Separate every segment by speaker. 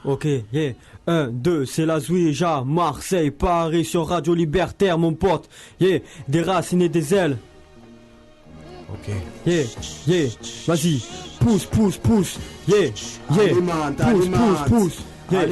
Speaker 1: Ok, yeah. 1, 2, c'est la Zouija, Marseille, Paris sur Radio Libertaire, mon pote. Yeah, des racines et des ailes.
Speaker 2: Ok.
Speaker 1: Yeah, yeah, vas-y, pousse, pousse, pousse. Yeah, yeah, pousse, pousse, pousse. Yeah.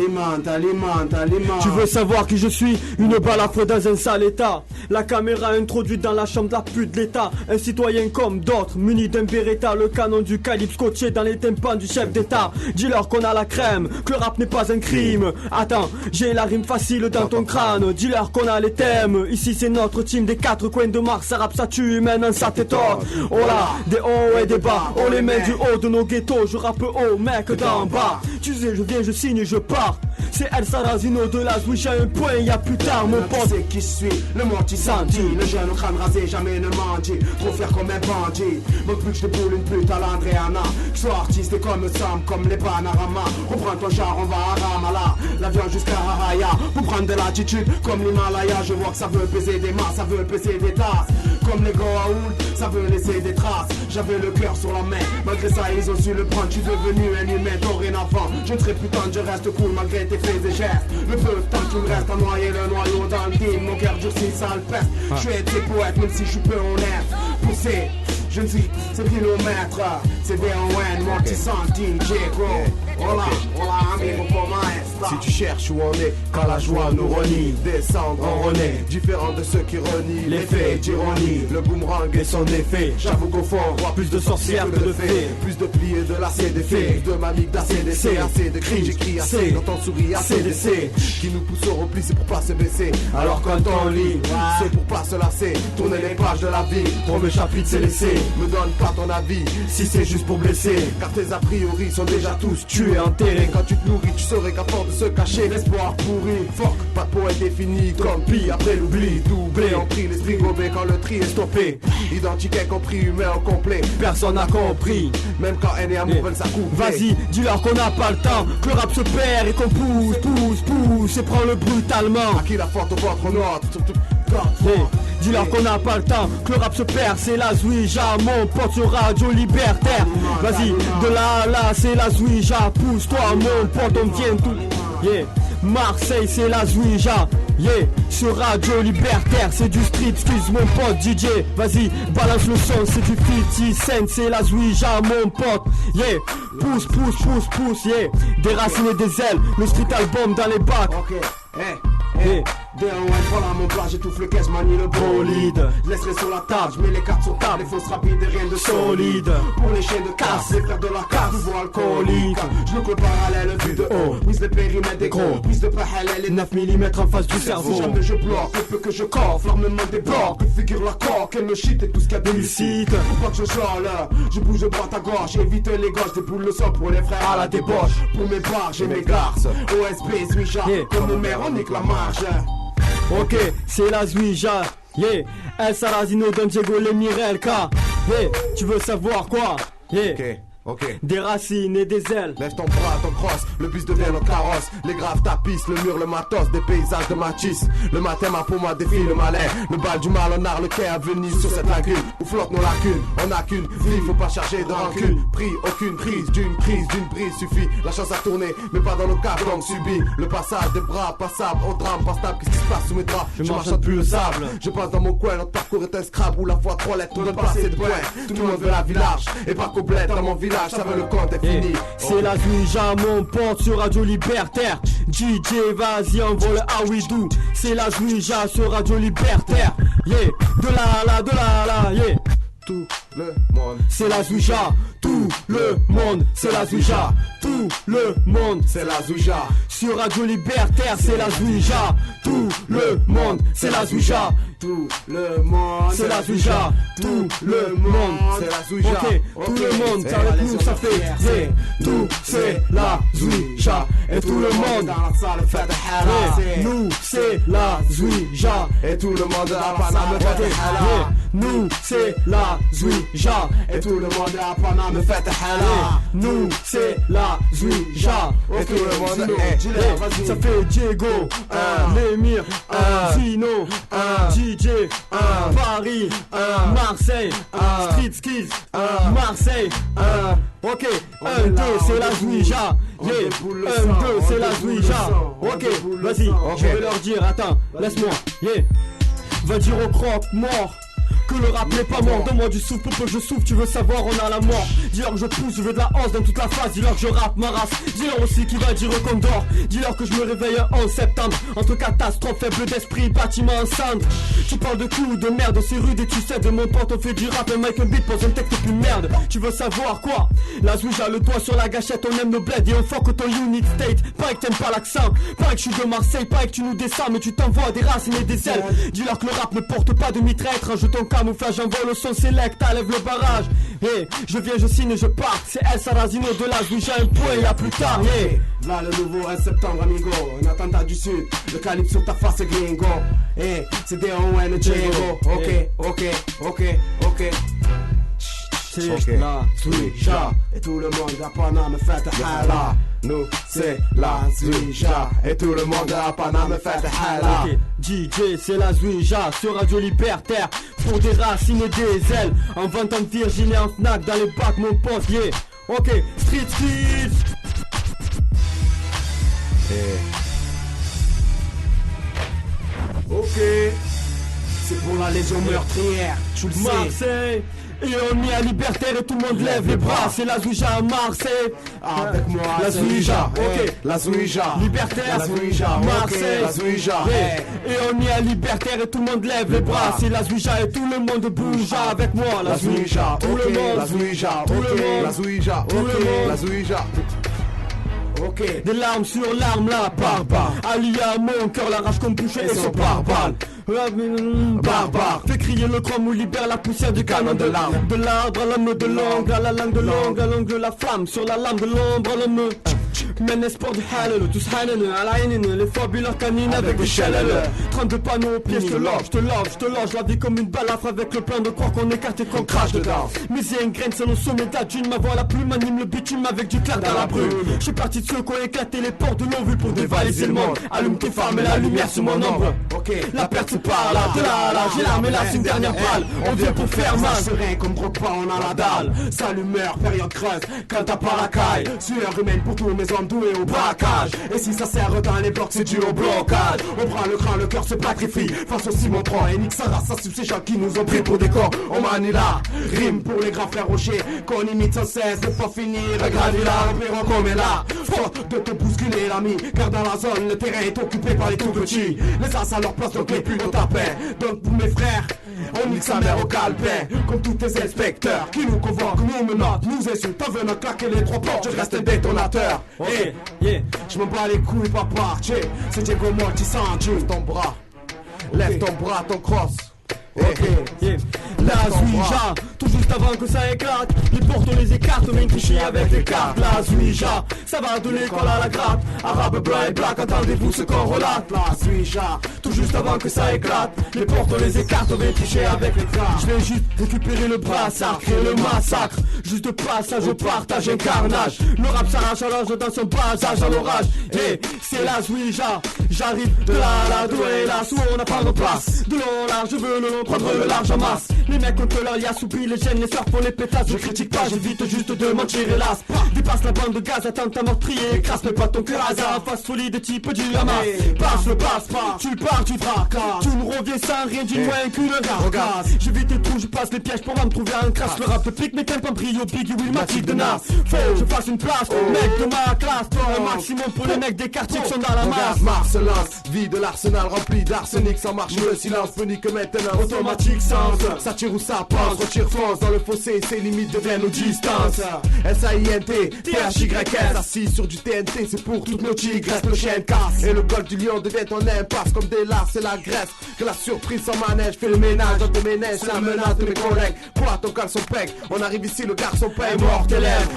Speaker 3: Alimente.
Speaker 1: Tu veux savoir qui je suis? Une balle à feu dans un sale état. La caméra introduite dans la chambre de la pute de l'état. Un citoyen comme d'autres, muni d'un Beretta. Le canon du calibre scotché dans les tympans du chef d'état. Dis-leur qu'on a la crème, que le rap n'est pas un crime. Attends, j'ai la rime facile dans ton crâne. Dis-leur qu'on a les thèmes. Ici c'est notre team des quatre coins de Mars. Ça rappe, ça tue, maintenant ça t'étonne. Oh là, des hauts et des bas. Oh les mains du haut de nos ghettos. Je rappe haut, mec d'en bas. Tu sais, je viens, je signe, je pars. C'est El Sarrazino de la Zouija, un point, y'a plus tard mon pote.
Speaker 3: C'est qui je suis, le Monty Sandy. Le jeune au crâne rasé, jamais ne mendie. Trop fier comme un bandit. Mon plus je déboule une pute à l'Andréana. Je suis artiste et comme Sam, comme les Panorama. Reprends ton char, on va à Ramala. L'avion jusqu'à Haraya. Pour prendre de l'attitude comme l'Himalaya. Je vois que ça veut peser des masses, ça veut peser des tasses. Comme les Goa'uld, ça veut laisser des traces. J'avais le cœur sur la main, malgré ça ils ont su le prendre. Je suis devenu un humain dorénavant. Je ne serai plus tendre, je reste cool malgré tes faits et gestes. Le peu de temps qu'il me reste à noyer le noyau dans le team. Mon cœur durci, ça le peste. Je suis été poète même si je suis peu honnête. Poussé, je ne suis, c'est kilomètres. C'est D.O.N, Monty Sandy, J.Gro. Hola, amigo pour maestra.
Speaker 2: Si tu cherches où on est, quand la joie nous renie, descendre en renaît, différent de ceux qui renient les faits d'ironie, le boomerang et son effet. J'avoue qu'au fond, on voit plus de sorcières que de fées, plus de plis et de lacets d'effets, plus de mamiques d'ACDC, assez de cris, j'écris assez, quand on sourit ACDC, qui nous pousse au repli, c'est pour pas se baisser, alors quand on lit, c'est pour pas se lasser, tourner les pages de la vie, pour me chapitre c'est laissé, me donne pas ton avis, si c'est juste pour blesser, car tes a priori sont déjà tous tués. Enterré. Quand tu te nourris, tu saurais qu'à force de se cacher, l'espoir pourri. Fuck, pas de poète défini comme pi après l'oubli. Doublé, on prie l'esprit gobé quand le tri est stoppé. Identique et compris, humain au complet. Personne n'a compris, même quand haine et amour veulent s'accoupler.
Speaker 1: Vas-y, dis-leur qu'on n'a pas le temps, que le rap se perd et qu'on pousse et prend-le brutalement.
Speaker 2: À qui la faute au ventre notre
Speaker 1: Hey, dis-leur qu'on n'a pas le temps, que le rap se perd, c'est la Zouija, mon pote sur Radio Libertaire. Vas-y, de là à là, c'est la Zouija, pousse-toi mon pote, on vient tout. Yeah, Marseille, c'est la Zouija. Yeah, sur Radio Libertaire, c'est du street, excuse mon pote DJ. Vas-y, balance le son, c'est du 50 Cent, c'est la Zouija, mon pote. Yeah, pousse, yeah, des racines et des ailes, le street album dans les bacs.
Speaker 3: Ok, hey. D.O.N, voilà mon plat, j'étouffe le caisse, manie le bolide. Je laisserai sur la table, je mets les cartes sur table, les fausses rapides et rien de solide. Pour les chiens de casse, les frères de la casse, nouveau alcoolique. Je le parallèle, vue de haut, mise les périmètres des gros, prise de pas halal et 9 mm en face du cerveau. Si jamais je bloque, le peu que je coffre, l'armement débloque, que figure la coque, elle me shit et tout ce qu'il y a d'illicite. Faut pas que je chale, je bouge de droite à gauche, évite les gauches, déboule le sang pour les frères à la débauche. Pour mes bars, j'ai mes garces, OSB, Zouija, comme mon mère, on nique la marge.
Speaker 1: Ok, c'est la Zouija, yeah, El Sarrazino, Don Diego, les Mirelka, yeah, tu veux savoir quoi, yeah.
Speaker 2: Ok.
Speaker 1: Des racines et des ailes.
Speaker 2: Lève ton bras, ton crosse, le bus devient nos carrosses. Les graves tapissent, le mur, le matos, des paysages de Matisse. Le matin, ma peau, moi défile le malin. Le bal du mal, on a le quai à venir sur cette lagune. Où flottent nos lacunes, on a qu'une vie, faut pas charger de rancune. Pris, aucune prise, d'une brise suffit. La chance a tourné, mais pas dans nos cas, donc subi. Le passage des bras, passable, au drame, pas stable. Qu'est-ce qui se passe sous mes draps? Je marche plus le sable. Je passe dans mon coin, notre parcours est un scrap où la foi 3 lettres, on donne pas assez de points. Tout le monde veut la village, et pas qu'au bled dans mon village. Ça veut le compte est fini.
Speaker 1: C'est la Zouija, mon pote sur Radio Libertaire. DJ, vas-y, envoie le Hawidou. C'est la Zouija sur Radio Libertaire. Yeah, de là, yeah.
Speaker 2: Tout le monde,
Speaker 1: c'est la Zouija. Tout le monde, c'est la Zouija. Tout le monde,
Speaker 2: c'est la Zouija.
Speaker 1: Sur Radio Libertaire, c'est la Zouija. Tout le monde, c'est la Zouija.
Speaker 3: Tout le monde,
Speaker 1: c'est la Zouija. Tout le monde,
Speaker 2: c'est la Zouija.
Speaker 1: Ok, tout le monde, avec nous ça fait yeah. Tout c'est la Zouija. Et tout le monde
Speaker 3: dans la salle fait de
Speaker 1: nous c'est la Zouija.
Speaker 2: Et tout le monde à Paname fait de hala.
Speaker 1: Nous c'est la Zouija.
Speaker 3: Et tout le monde à Paname fait de hala.
Speaker 1: Nous c'est la Zouija.
Speaker 2: Et tout le monde
Speaker 1: ça fait Diego, Lemir, Zino, DJ, Paris, Marseille, Street Skills, Marseille, ok, 1, 2, c'est la Zouija, 1, 2, c'est la Zouija, ok, vas-y, je vais leur dire, attends, laisse-moi, va dire au croque mort que le rap n'est pas mort. Donne-moi du souffle pour que je souffle, tu veux savoir, on a la mort. Dis-leur que je pousse, je veux de la hanse dans toute la phase. Dis-leur que je rappe ma race, dis-leur aussi qui va dire qu'on dort. Dis-leur que je me réveille un 11 septembre entre catastrophe, faible d'esprit, bâtiment en cendre. Tu parles de coups, de merde, c'est rude et tu sais de mon pote on fait du rap. Un mic, un beat, pose un texte plus merde. Tu veux savoir quoi? La Zouija, le doigt sur la gâchette, on aime nos bled et on fuck ton unit state. Pareil que t'aimes pas l'accent, pareil que je suis de Marseille, pareil que tu nous descends mais tu t'envoies des racines et des ailes. Dis-leur que le rap ne porte pas de mitraille, range ton camouflage, envoie le son select, lève le barrage. Je viens, je signe, je pars. C'est El Sarrazino de la Zouija, un point, y'a plus tard.
Speaker 3: Là le nouveau 1 septembre amigo, un attentat du sud, le calibre sur ta face gringo. C'est D.O.N. et Django. Ok.
Speaker 1: C'est la
Speaker 3: Zouija et tout le monde à Paname fait hala. Nous c'est la Zouija et tout le monde à Paname fait hala.
Speaker 1: Ok, DJ c'est la Zouija sur Radio Libertaire pour des racines et des ailes. En vente en Virginie, en Fnac, dans les bacs mon pote, Ok, Street Skills.
Speaker 3: Ok, c'est pour la légion meurtrière, tu le sais.
Speaker 1: Marseille, et on est à Libertaire et tout le monde lève les bras. C'est la Zouija à Marseille.
Speaker 3: Avec moi,
Speaker 1: la Zouija, ok.
Speaker 3: La Zouija,
Speaker 1: Libertaire,
Speaker 3: la Zouija,
Speaker 1: Marseille,
Speaker 3: la Zouija.
Speaker 1: Et on est à Libertaire et tout le monde lève les bras. C'est la Zouija et tout le monde bouge avec moi. La Zouija, tout le monde.
Speaker 3: La Zouija,
Speaker 1: tout le monde.
Speaker 3: La Zouija,
Speaker 1: tout le monde.
Speaker 3: La Zouija. Ok.
Speaker 1: Des larmes sur l'arme, la barbare. Allié à mon cœur, la rage comme boucher et son barbare. Barbare. Fais crier le chrome ou libère la poussière du canon de l'arbre. De l'arbre à l'homme de l'angle, à la langue de l'angle, à l'angle la flamme. Sur la lame de l'ombre, à l'homme. Men espoir du halal, tous hanen, à la haine, les phobies leur canine avec des chalales. 32 panneaux au pied, je te loge, la vie comme une balafre avec le plan de croire qu'on écarte et qu'on crache dedans. Mais il y a une graine, c'est nos sommets d'adune, ma voix la plume m'anime le bitume avec du clair dans la brume. Je suis parti de ceux qui ont éclaté les portes de l'eau vu pour dévaliser le monde. Allume tes phares, mets la lumière sur mon ombre. La perte c'est par là, de là, j'ai l'arme et là c'est une dernière balle. On vient pour faire mal.
Speaker 3: Serein comme Drogba, on a la dalle. Salut meurt, période creuse, quand t'as pas la caille. Sueur humaine pour tous mes hommes doués au braquage. Et si ça sert dans les blocs, c'est dû au blocage. On prend le cran, le cœur se sacrifie face au Simon 3 et nique sa race, ça suit ces gens qui nous ont pris pour des corps. On manie là, rime pour les grands frères rochers qu'on imite sans cesse, de pas finir. Gravir là, repérons comme est là. Faute de te bousculer l'ami, car dans la zone, le terrain est occupé par les tout petits. Les as à leur place, donc les plus de tapin. Donc pour mes frères, on nique sa mère au calepin. Comme tous tes inspecteurs qui nous convoquent, nous menottent, nous insultent. En venant claquer les trois portes, je reste un détonateur. Je m'en bats les couilles, papa. C'est Diego Mortisanti. Lève ton bras, lève ton bras, ton cross.
Speaker 1: La Zouija, tout juste avant que ça éclate. Les portes on les écarte, on vient tricher avec les cartes. La Zouija, ça va de l'école à la gratte. Arabe, blanc et black, attendez-vous ce qu'on relate. La Zouija, tout juste avant que ça éclate. Les portes on les écarte, on vient tricher avec les cartes. Je viens juste récupérer le brassard, créer le massacre. Juste de passage au partage, un carnage. Le rap s'arrache à l'âge dans son passage à l'orage. C'est la Zouija, j'arrive de la douée, là sous on n'a pas de place. De long large, je veux le long, prendre le large en masse. Les mecs contre leur assoupi, les gènes, les sœurs pour les pétasses. Je critique pas, j'évite juste de mentir hélas. Dépasse la bande de gaz, attends ta meurtrier. Écrase mais pas ton cœur hasard, face folie des types du Hamas. Passe le passe pas, tu pars, tu fracasses. Tu me reviens sans rien, dis-moi qu'une carcasse. J'évite et tout, je passe les pièges pour me trouver un crasse. Le rap de pique, mais t'aimes pas brio, Biggie, Willmatic de Nas. Faut je fasse une place, mec de ma classe. Un maximum pour les mecs des quartiers qui sont dans la masse.
Speaker 2: Mars lance, vie de l'arsenal rempli d'arsenic. Sans marche, le silence punique que maintenant automatique sens. Ça tire ou ça pense, retire fonce dans le fossé, ses limites deviennent nos distances. S-A-I-N-T, T-H-Y-S, assis sur du TNT, c'est pour toutes nos tigres, reste le chien casse. Et le golfe du lion devient ton impasse, comme des lards, c'est la Grèce. Que la surprise sans manège, fais le ménage dans tes ménages, c'est la menace de mes collègues. Quoi, ton caleçon pec, on arrive ici, le garçon paye, mort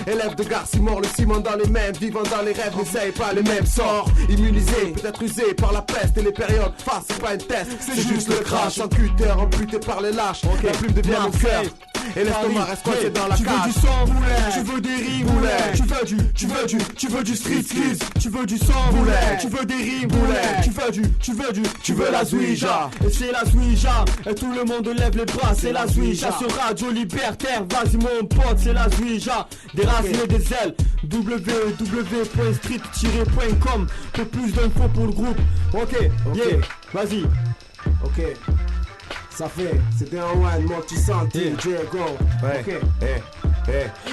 Speaker 2: élève de garci mort, le ciment dans les mêmes, vivant dans les rêves, n'essaye pas les mêmes sorts. Immunisé, peut-être usé par la peste et les périodes face, c'est pas un test, c'est juste le crash. En cutter, amputé par les lâches, la plume devient mon cœur. et l'estomac reste coincé dans la
Speaker 1: tu
Speaker 2: cage.
Speaker 1: veux du sang,
Speaker 2: Boulet.
Speaker 1: tu veux des rimes,
Speaker 2: Boulet.
Speaker 1: tu veux du street skills, tu veux du sang,
Speaker 2: Boulet.
Speaker 1: tu veux des rimes,
Speaker 2: Boulet.
Speaker 1: tu veux la Zouija. Et c'est la Zouija, et tout le monde lève les bras, c'est la Zouija. Sur Radio Libertaire, vas-y mon pote, c'est la Zouija. Des racines et des ailes, www.street-.com pour plus d'infos pour le groupe. Ok, yeah, vas-y.
Speaker 3: Ok, ça fait, c'était un one, mon petit santé, Diego. Ok,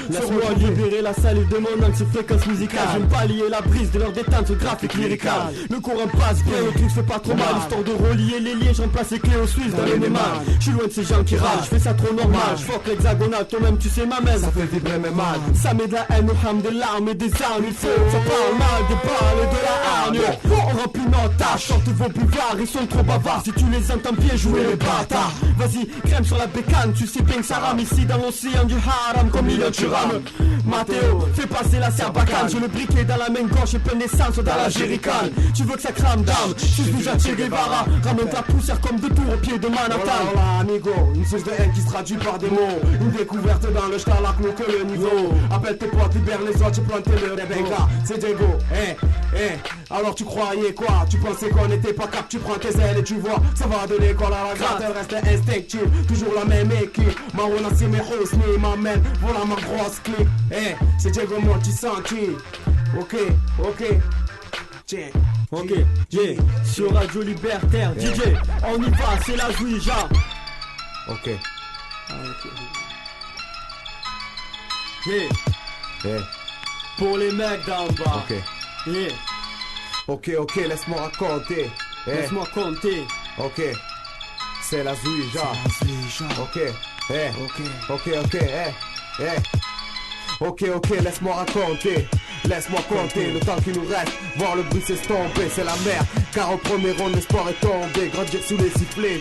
Speaker 1: Laisse-moi libérer la salive de mon anti-fréquence musicale. J'aime pas lier la brise de leur détente au graphique lyrical. Le courant passe bien, le truc se fait pas trop mal. Histoire de relier les liens, je remplace les clés aux Suisses dans les némales. Je suis loin de ces gens qui râlent, je fais ça trop normal. Je fuck l'hexagonal, toi-même tu sais ma mère.
Speaker 2: Ça fait vibrer mes mal.
Speaker 1: Ça met de la haine au ham, des larmes et des armes. Il faut, ça parle mal, des balles et de la hargne. On remplit notre tâche, sortent vos buvards, ils sont trop bavards. Si tu les entends bien jouer les bâtards. Vas-y, crème sur la bécane, tu sais bien que ça rame ici dans l'océan du haram. Comme million tu rames. Mathéo, fais passer la serbacane. J'ai le briquet dans la main gauche et plein d'essence dans la jerrycan. Tu veux que ça crame d'âme, je suis déjà Che Guevara. Ramène de la poussière comme de tours au pied de Manhattan.
Speaker 3: Voilà, amigo, une source de haine qui se traduit par des mots. Une découverte dans le Starlock, nous que le niveau. Appelle tes potes, libère les autres, tu plantes le Rebecca. C'est Diego, alors tu croyais quoi? Tu pensais qu'on était pas cap, tu prends tes ailes et tu vois. Ça va de l'école à la gratte, reste instinctif. Toujours la même équipe. Marona c'est mes Hosni, m'amène. Voilà ma grosse clique. C'est Diego Montisanti. Ok. Check.
Speaker 1: Ok, yeah, sur Radio Libertaire, DJ, on y va, c'est la Zouija.
Speaker 2: Ok.
Speaker 1: Yeah, pour les mecs d'en bas.
Speaker 2: Ok.
Speaker 1: Yeah,
Speaker 2: Ok, laisse-moi raconter.
Speaker 1: laisse-moi compter.
Speaker 2: Ok. C'est la Zouija. Ok. Ok, laisse-moi raconter. Laisse-moi compter le temps qui nous reste. Voir le bruit s'estomper, c'est la merde. Car au premier rond, l'espoir est tombé. Grandir sous les sifflets,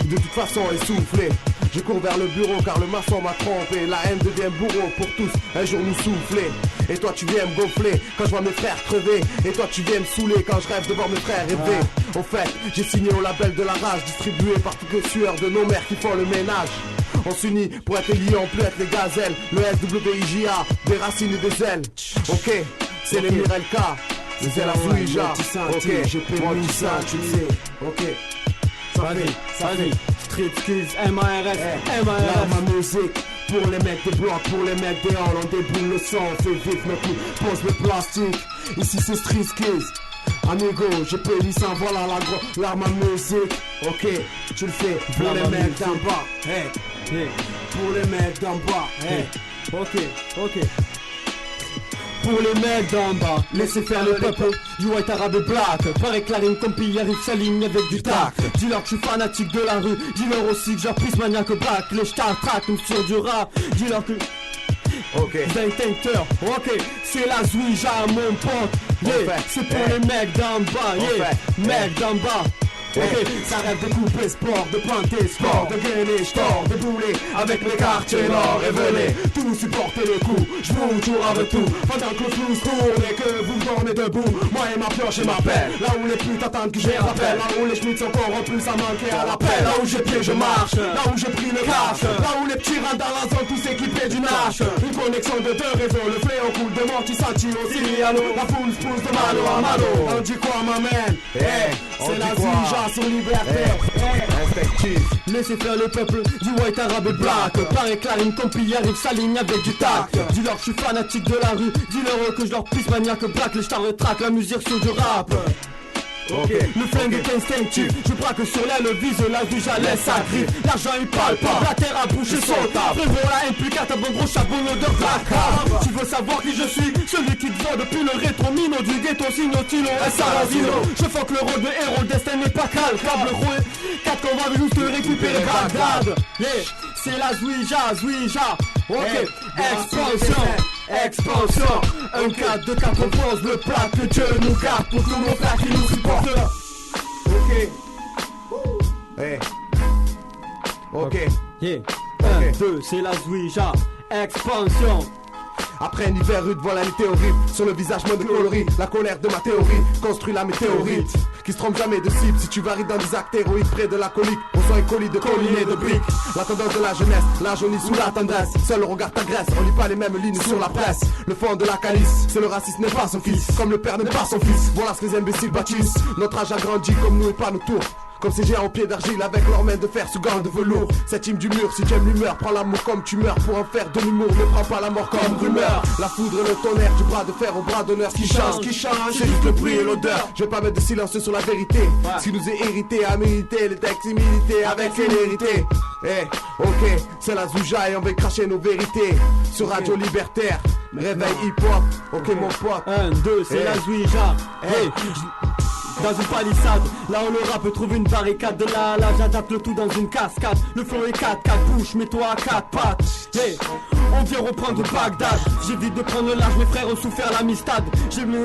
Speaker 2: de toute façon essoufflé. Je cours vers le bureau car le maçon m'a trompé. La haine devient bourreau pour tous, un jour nous souffler. Et toi tu viens me gonfler quand je vois mes frères crever. Et toi tu viens me saouler quand je rêve de voir mes frères rêver. Au fait, j'ai signé au label de la rage, distribué par toutes les sueurs de nos mères qui font le ménage. On s'unit pour être les lions, plus être les gazelles. Le SWIJA, des racines et des ailes. Ok, c'est les Mirelka, c'est la Zouija. Ok,
Speaker 3: je peux lui ça, tu sais. Ok.
Speaker 1: Vas-y, Street Skills, MARS,
Speaker 3: Là, ma musique, pour les mecs des blocs, pour les mecs des halls, on déboule le sang, on fait vivre nos coups, pose le plastique. Ici c'est Street Skills. Amigo, je peux lui ça, voilà la ma musique. Ok, tu le fais pour les mecs d'en bas. Pour les mecs d'en bas.
Speaker 1: Ok. Pour les mecs d'en bas, laissez faire le peuple du white arabe et black. Pareil que la rime compil arrive s'aligne avec du tac. Dis-leur que je suis fanatique de la rue, dis-leur aussi que j'appuie maniaque black. Les stars track nous sur du rap, dis-leur que...
Speaker 2: Ok.
Speaker 1: D'intenteur, ok, c'est la Zouija mon pote. Yeah, c'est pour les mecs d'en bas, yeah, mecs d'en bas. Ok,
Speaker 3: ça rêve de couper sport, de planter sport, de gagner sport, de bouler avec les quartiers nord et venez tous supporter le coup, je vous tourne avec tout, pendant que le flou se tourne et que vous dormez debout, moi et ma pioche et ma pelle, là où les putes attendent que j'ai rappel, là où les schmitts sont corrompus à manquer à l'appel, là où j'ai pied je marche, là où j'ai pris le cash, là où les petits rentrent dans la zone tous équipés du nash, une connexion de deux réseaux, le fléau coule de Montisanti au Siliano, la foule se pousse de mano à mano, on dit quoi ma man, c'est la Zouija sur Libertaire.
Speaker 1: Laissez faire le peuple du white arabe et black. Pareil que la rime compil arrive s'aligne avec du tac. Dis-leur que je suis fanatique de la rue, dis-leur que je leur pisse maniaque black. Les stars retraquent la musique sur du rap.
Speaker 2: Okay.
Speaker 1: Le flingue est instinctif, je braque sur l'aile, vise la vue, laisse sa griffe. L'argent il parle pas, la terre a bouché son table. Frérot la impliquée, bon gros chapeau de placard. Tu veux savoir qui je suis? Celui qui te voit depuis le rétro mino du ghetto, Sinotino et Sarrazino. Je fuck le rôle de héros, le destin n'est pas calcable. 4 qu'on va juste récupérer Bagdad. Yeah, c'est la Zouija. Ok, expansion. Un 4 de 4 on pose le plat que Dieu nous garde pour tous nos frères qui nous supportent.
Speaker 2: Ok.
Speaker 1: Yeah. 1, 2, c'est la Zouija. Expansion.
Speaker 2: Après un hiver rude, voilà l'été horrible. Sur le visage, moins de coloris. La colère de ma théorie construit la météorite qui se trompe jamais de cible. Si tu varies dans des actes héroïques près de la colique, reçois un colis de collines et de briques. La tendance de la jeunesse, la jaunie sous la tendresse. Seul le regard t'agresse, on lit pas les mêmes lignes sur la presse. Le fond de la calice, c'est le racisme n'est pas son fils, comme le père n'est pas son fils. Voilà ce que les imbéciles bâtissent. Notre âge a grandi comme nous et pas nos tours. Comme ces géants au pied d'argile avec leurs mains de fer sous gants de velours. Cette hymne du mur, si tu aimes l'humeur, prends l'amour comme tu meurs. Pour en faire de l'humour, ne prends pas la mort comme rumeur. La foudre et le tonnerre, du bras de fer au bras d'honneur. Ce qui change, c'est juste le bruit et l'odeur. Je vais pas mettre de silence sur la vérité. Ce qui nous est hérité, à mériter les textes immunités avec célérité. Ok, c'est la Zouja et on va cracher nos vérités. Sur Radio Libertaire, réveil hip-hop. Ok mon pote.
Speaker 1: 1, 2, c'est la Zouija. Dans une palissade, là où le rap trouve une barricade. De là à là, j'adapte le tout dans une cascade. Le flow est 4 bouches, mets-toi à 4 pattes. On vient reprendre Bagdad. J'évite de prendre le large, mes frères ont souffert l'amistad. J'ai mis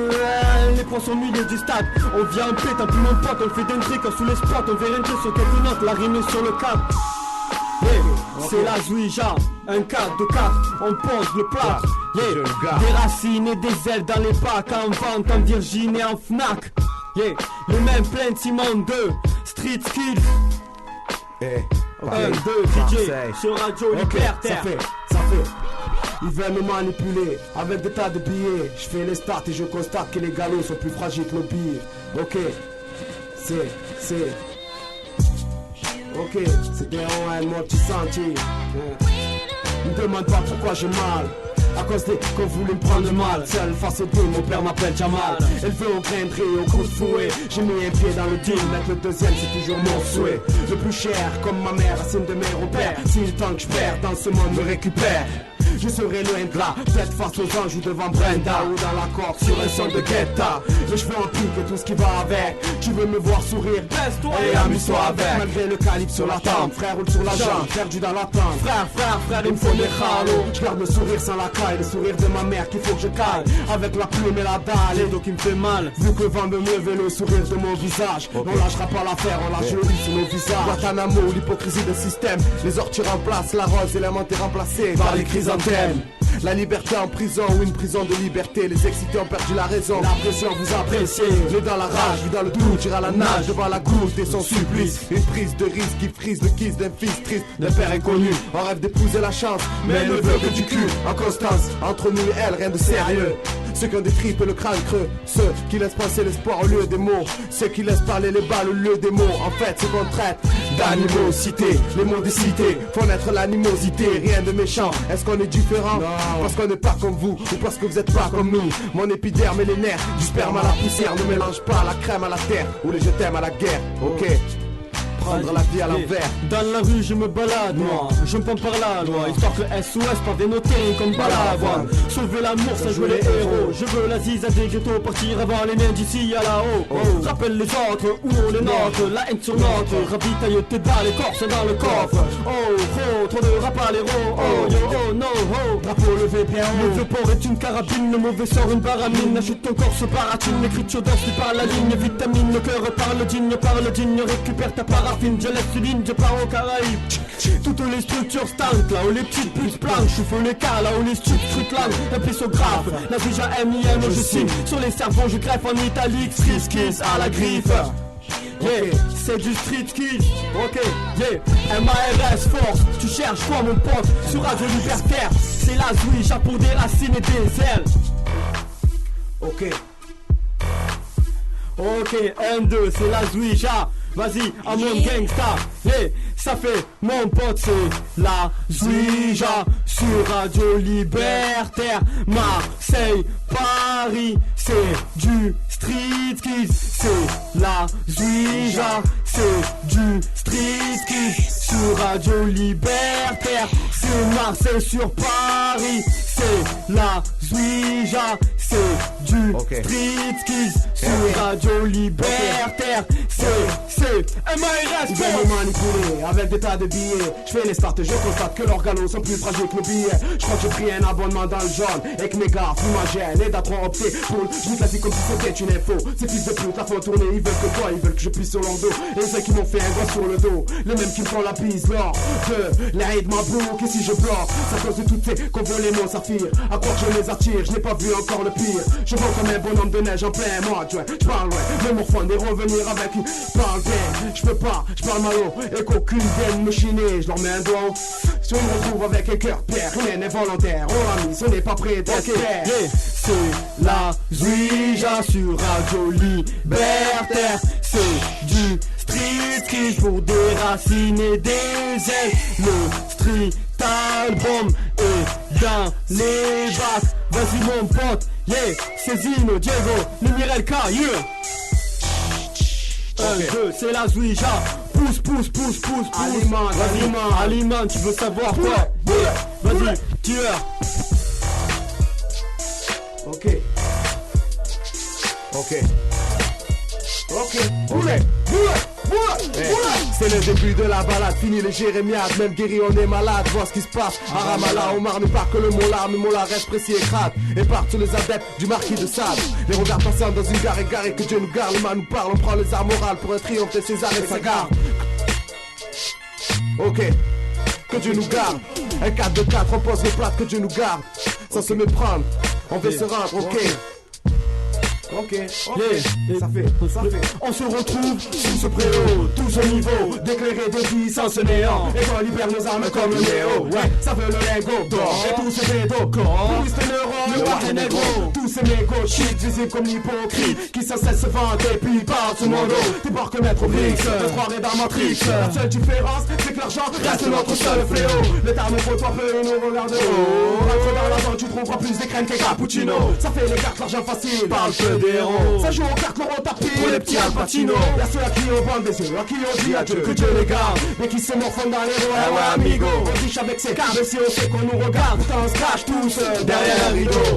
Speaker 1: les poissons au milieu du stade. On vient en pétant, puis mon pote, on le fait d'un trick. Sous les spots, on verra sur quelques notes, la rime est sur le cadre. C'est la Zouija, un 4 de 4, on pose le plat. Des racines et des ailes dans les bacs, en vente en Virginie et en Fnac. Le même plein de Simon 2, Street Skills. 1, 2, DJ, sur Radio Libertaire.
Speaker 3: Ça fait. Ils veulent me manipuler avec des tas de billets. Je fais les stats et je constate que les galops sont plus fragiles que nos billets. Ok, ok, c'est bien mon petit sentier. Ne demande pas pourquoi j'ai mal. À cause des qu'on voulait me prendre mal. Seul face au deux, mon père m'appelle Jamal. Élevé au grain de riz, au coup de fouet. J'ai mis un pied dans le deal, mettre le deuxième c'est toujours mon souhait. Le plus cher, comme ma mère, racine de mes repères. Si le temps que je perds dans ce monde me récupère, je serai loin de là, peut-être face aux anges ou devant Brenda, ou dans la Corse sur un son de Guetta. Les cheveux en pique et tout ce qui va avec. Tu veux me voir sourire, baisse-toi et amuse-toi avec. Malgré le calibre sur la tempe, frère roule sur la jambe, perdu dans l'attente. Frère, il me faut des halos. Je garde le sourire sans la caille, le sourire de ma mère qu'il faut que je caille. Avec la plume et la dalle, et dos qui me fait mal. Vu que le vent me lève le sourire de mon visage, on lâchera pas l'affaire, on lâche le riz sur nos visages. Guantanamo, l'hypocrisie de système. Les orties remplacent la rose et la menthe est remplacée par les chrysanthèmes. La liberté en prison ou une prison de liberté. Les excités ont perdu la raison. La pression vous appréciez. Les dans la rage, vu dans le doute, tire à la nage devant la goutte et son supplice. Une prise de risque qui frise le kiss d'un fils triste, d'un père inconnu. On rêve d'épouser la chance, mais elle ne veut que du cul. En constance, entre nous et elle, rien de sérieux. Ceux qui ont des tripes et le crâne creux, ceux qui laissent passer l'espoir au lieu des mots, ceux qui laissent parler les balles au lieu des mots. En fait, c'est qu'on traite d'animosité. Les mots des cités font naître l'animosité. Rien de méchant, est-ce qu'on est différent? Non. Parce qu'on n'est pas comme vous, ou parce que vous êtes pas comme nous. Mon épiderme et les nerfs, du sperme à la poussière. Ne mélange pas la crème à la terre, ou les je t'aime à la guerre, ok? Prendre la vie à l'envers.
Speaker 1: Dans la rue je me balade moi, je me prends par la loi. Histoire que SOS pas des notés comme balavoine. Sauver l'amour, ça jouer les héros. Je veux la zizade des ghettos, partir avant les miens d'ici à là-haut. Rappelle les autres, où on les note. La haine sur note, ravitaille tes balles, les corps dans le coffre. Oh, trop de rap à l'héros. Oh, yo, oh, no, oh. Drapeau levé bien haut. Le vieux port est une carabine, le mauvais sort une baramine. Ajoute ton corps se baratine, l'écriture danse par la ligne. Vitamine, le cœur parle digne, récupère ta paraffine. Je laisse une ligne, je pars aux Caraïbes. Toutes les structures stank, là où les petites puces planquent. Chouffe les cas, là où les stups truclanent. Impressographe, la Zouija M.I.M. je signe. Sur les cerveaux je greffe en italique. Street skills à la griffe. C'est du street skills. Ok, MARS force. Tu cherches quoi mon pote? Sur Radio Libertaire. C'est la Zouija pour des racines et des ailes. Ok, 1, 2, c'est la Zouija. Vas-y, à mon gangsta. Ça fait mon pote, c'est la Zouija sur Radio Libertaire. Marseille, Paris, c'est du street skills. C'est la Zouija, c'est du street skills sur Radio Libertaire. C'est Marseille sur Paris, c'est la Zouija, c'est du street skills sur Radio Libertaire. MARS.
Speaker 3: Ils veulent me manipuler avec des tas de billets. Je fais les stats et je constate que leurs galops sont plus fragiles que le billet. Je crois que j'ai pris un abonnement dans le jaune et que mes gars fument ma gêne et d'être opté pour le je classique comme si c'était une info. Ces fils de pute la font tourner, ils veulent que toi, ils veulent que je pisse sur leur dos. Et ceux qui m'ont fait un doigt sur le dos, les mêmes qui me font la bise lors de l'Aïd Mabrouk. Et si je bloque, c'est à cause de toutes ces qu'on veut les mots saphir. À quoi que je les attire, je n'ai pas vu encore le pire. Je vois comme un bonhomme de neige en plein mois, tu vois. Je parle loin, me morphone et revenir avec une parle bien. Je peux pas, je parle mal haut et qu'aucune vienne me chiner. Je leur mets un doigt. Si on me retrouve avec un cœur pierre, rien n'est volontaire. Oh ami, ce n'est pas prêt d'être clair.
Speaker 1: C'est la Zouija sur Radio Libertaire. C'est du street kick pour déraciner des ailes. Le street album est dans les bacs. Vas-y mon pote, yeah, c'est Zino, Diego, le Mirel K, yeah. 1, 2, c'est la Zouija. Pousse. Alimente, tu veux savoir quoi? Vas-y, tueur.
Speaker 3: Ok. Boulet. C'est le début de la balade, fini les jérémiades. Même guéri on est malade, vois ce qui se passe à Ramallah. Omar ne part que le molar, mais molar reste précis et crade. Et partent tous les adeptes du marquis de Sade. Les regards passants dans une gare égarée, que Dieu nous garde. Le mal nous parle, on prend les armes morales pour un triomphe de César et sa garde. Ok, que Dieu nous garde. Un 4 de 4, on pose les plates, que Dieu nous garde. Sans se méprendre, on veut se rendre, ok. Ça fait.
Speaker 1: On se retrouve sous ce préau, tous au niveau, d'éclairer des vies sans ce néant. Et qu'on libère nos armes comme le néo. Ouais, ça veut le lingot d'or. Et tous ces bédos corps, tous ces neurones, le noir et négro. Tous ces mégots shit, visibles comme l'hypocrite, qui sans cesse se vantent et puis parlent sous mon dos. T'es pas reconnaître au Brix, te croirais dans Matrix. La seule différence, c'est que l'argent reste notre seul fléau. L'État nous faut toi peu et nous regarde de haut. Rentre dans la zone, tu trouveras plus d'écrans que cappuccino. Ça fait les cartes, l'argent facile, parle peu des héros. Ça joue aux cartes, l'euro tapis pour les petits Al Pacino. Y'a ceux à qui on vend des yeux, à qui on dit adieu, que Dieu les garde. Mais qui se morfondent dans les rois, ouais amigo. On triche avec ses cartes, et si on sait qu'on nous regarde, pourtant on se cache tous derrière un rideau.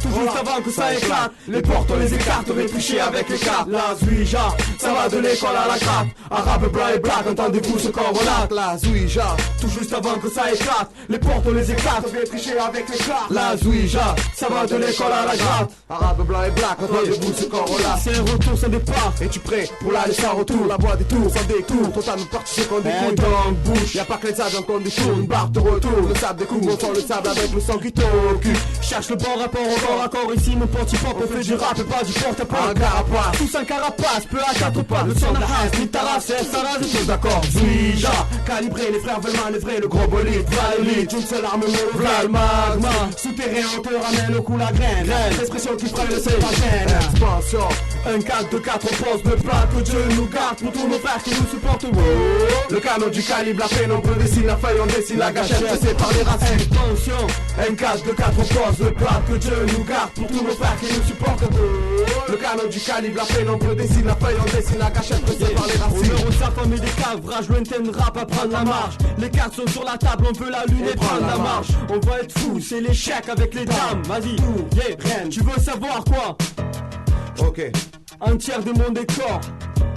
Speaker 1: Tout juste avant que ça éclate, les portes on les écarte, on va tricher avec les cartes. La Zouija, ça va de l'école à la carte. Arabe, blanc et black, entendez-vous ce qu'on relate? La Zouija, tout juste avant que ça éclate, les portes on les écarte, on va tricher avec les cartes. La Zouija, ça va de l'école à la gratte. Arabe, blanc et black, entendez-vous ce qu'on relate? C'est un retour sans départ. Es-tu prêt pour l'aller sans retour? La voie des tours sans détour, totalement parti ce qu'on découvre dans le bouche. Y'a pas que les agents qu'on détourne, barre de retour. Le sable découvre, on sent le sable avec le sang qui t'occupe. Cherche le bon rapport au accord ici, mon petit pop, on fait du rap et pas du porte-à-porte. Un carapace, tous un carapace, peu à 4 pas. Le son de Haas, ni Taras, c'est Saras, et tous d'accord. Zouija, calibré, les frères veulent manœuvrer le gros bolide. Valide, une seule arme, le magma. Souterrain, on te ramène au cou la graine. L'expression qui freine le cépagène. Expansion, un 4 de 4, on pose le plat. Que Dieu nous garde pour tous nos frères qui nous supportent. Le canon du calibre, la peine, on peut dessiner la feuille, on dessine la gâchette, pressée par les racines. Expansion, un 4 de 4, on pose le plat. Que Dieu nous garde pour tous nos frères qui nous supportent. Le canon du calibre, la peine, on peut dessiner la feuille, on dessine la gâchette, pressée par les racines. On sa femme et des caves, rage lointaine, rap à prendre la marche. Les cartes sont sur la table, on veut la lune et prendre la marche. On va être fou, c'est l'échec avec les dames. Vas-y, yeah, tu veux savoir quoi?
Speaker 3: Ok.
Speaker 1: Un tiers de mon décor.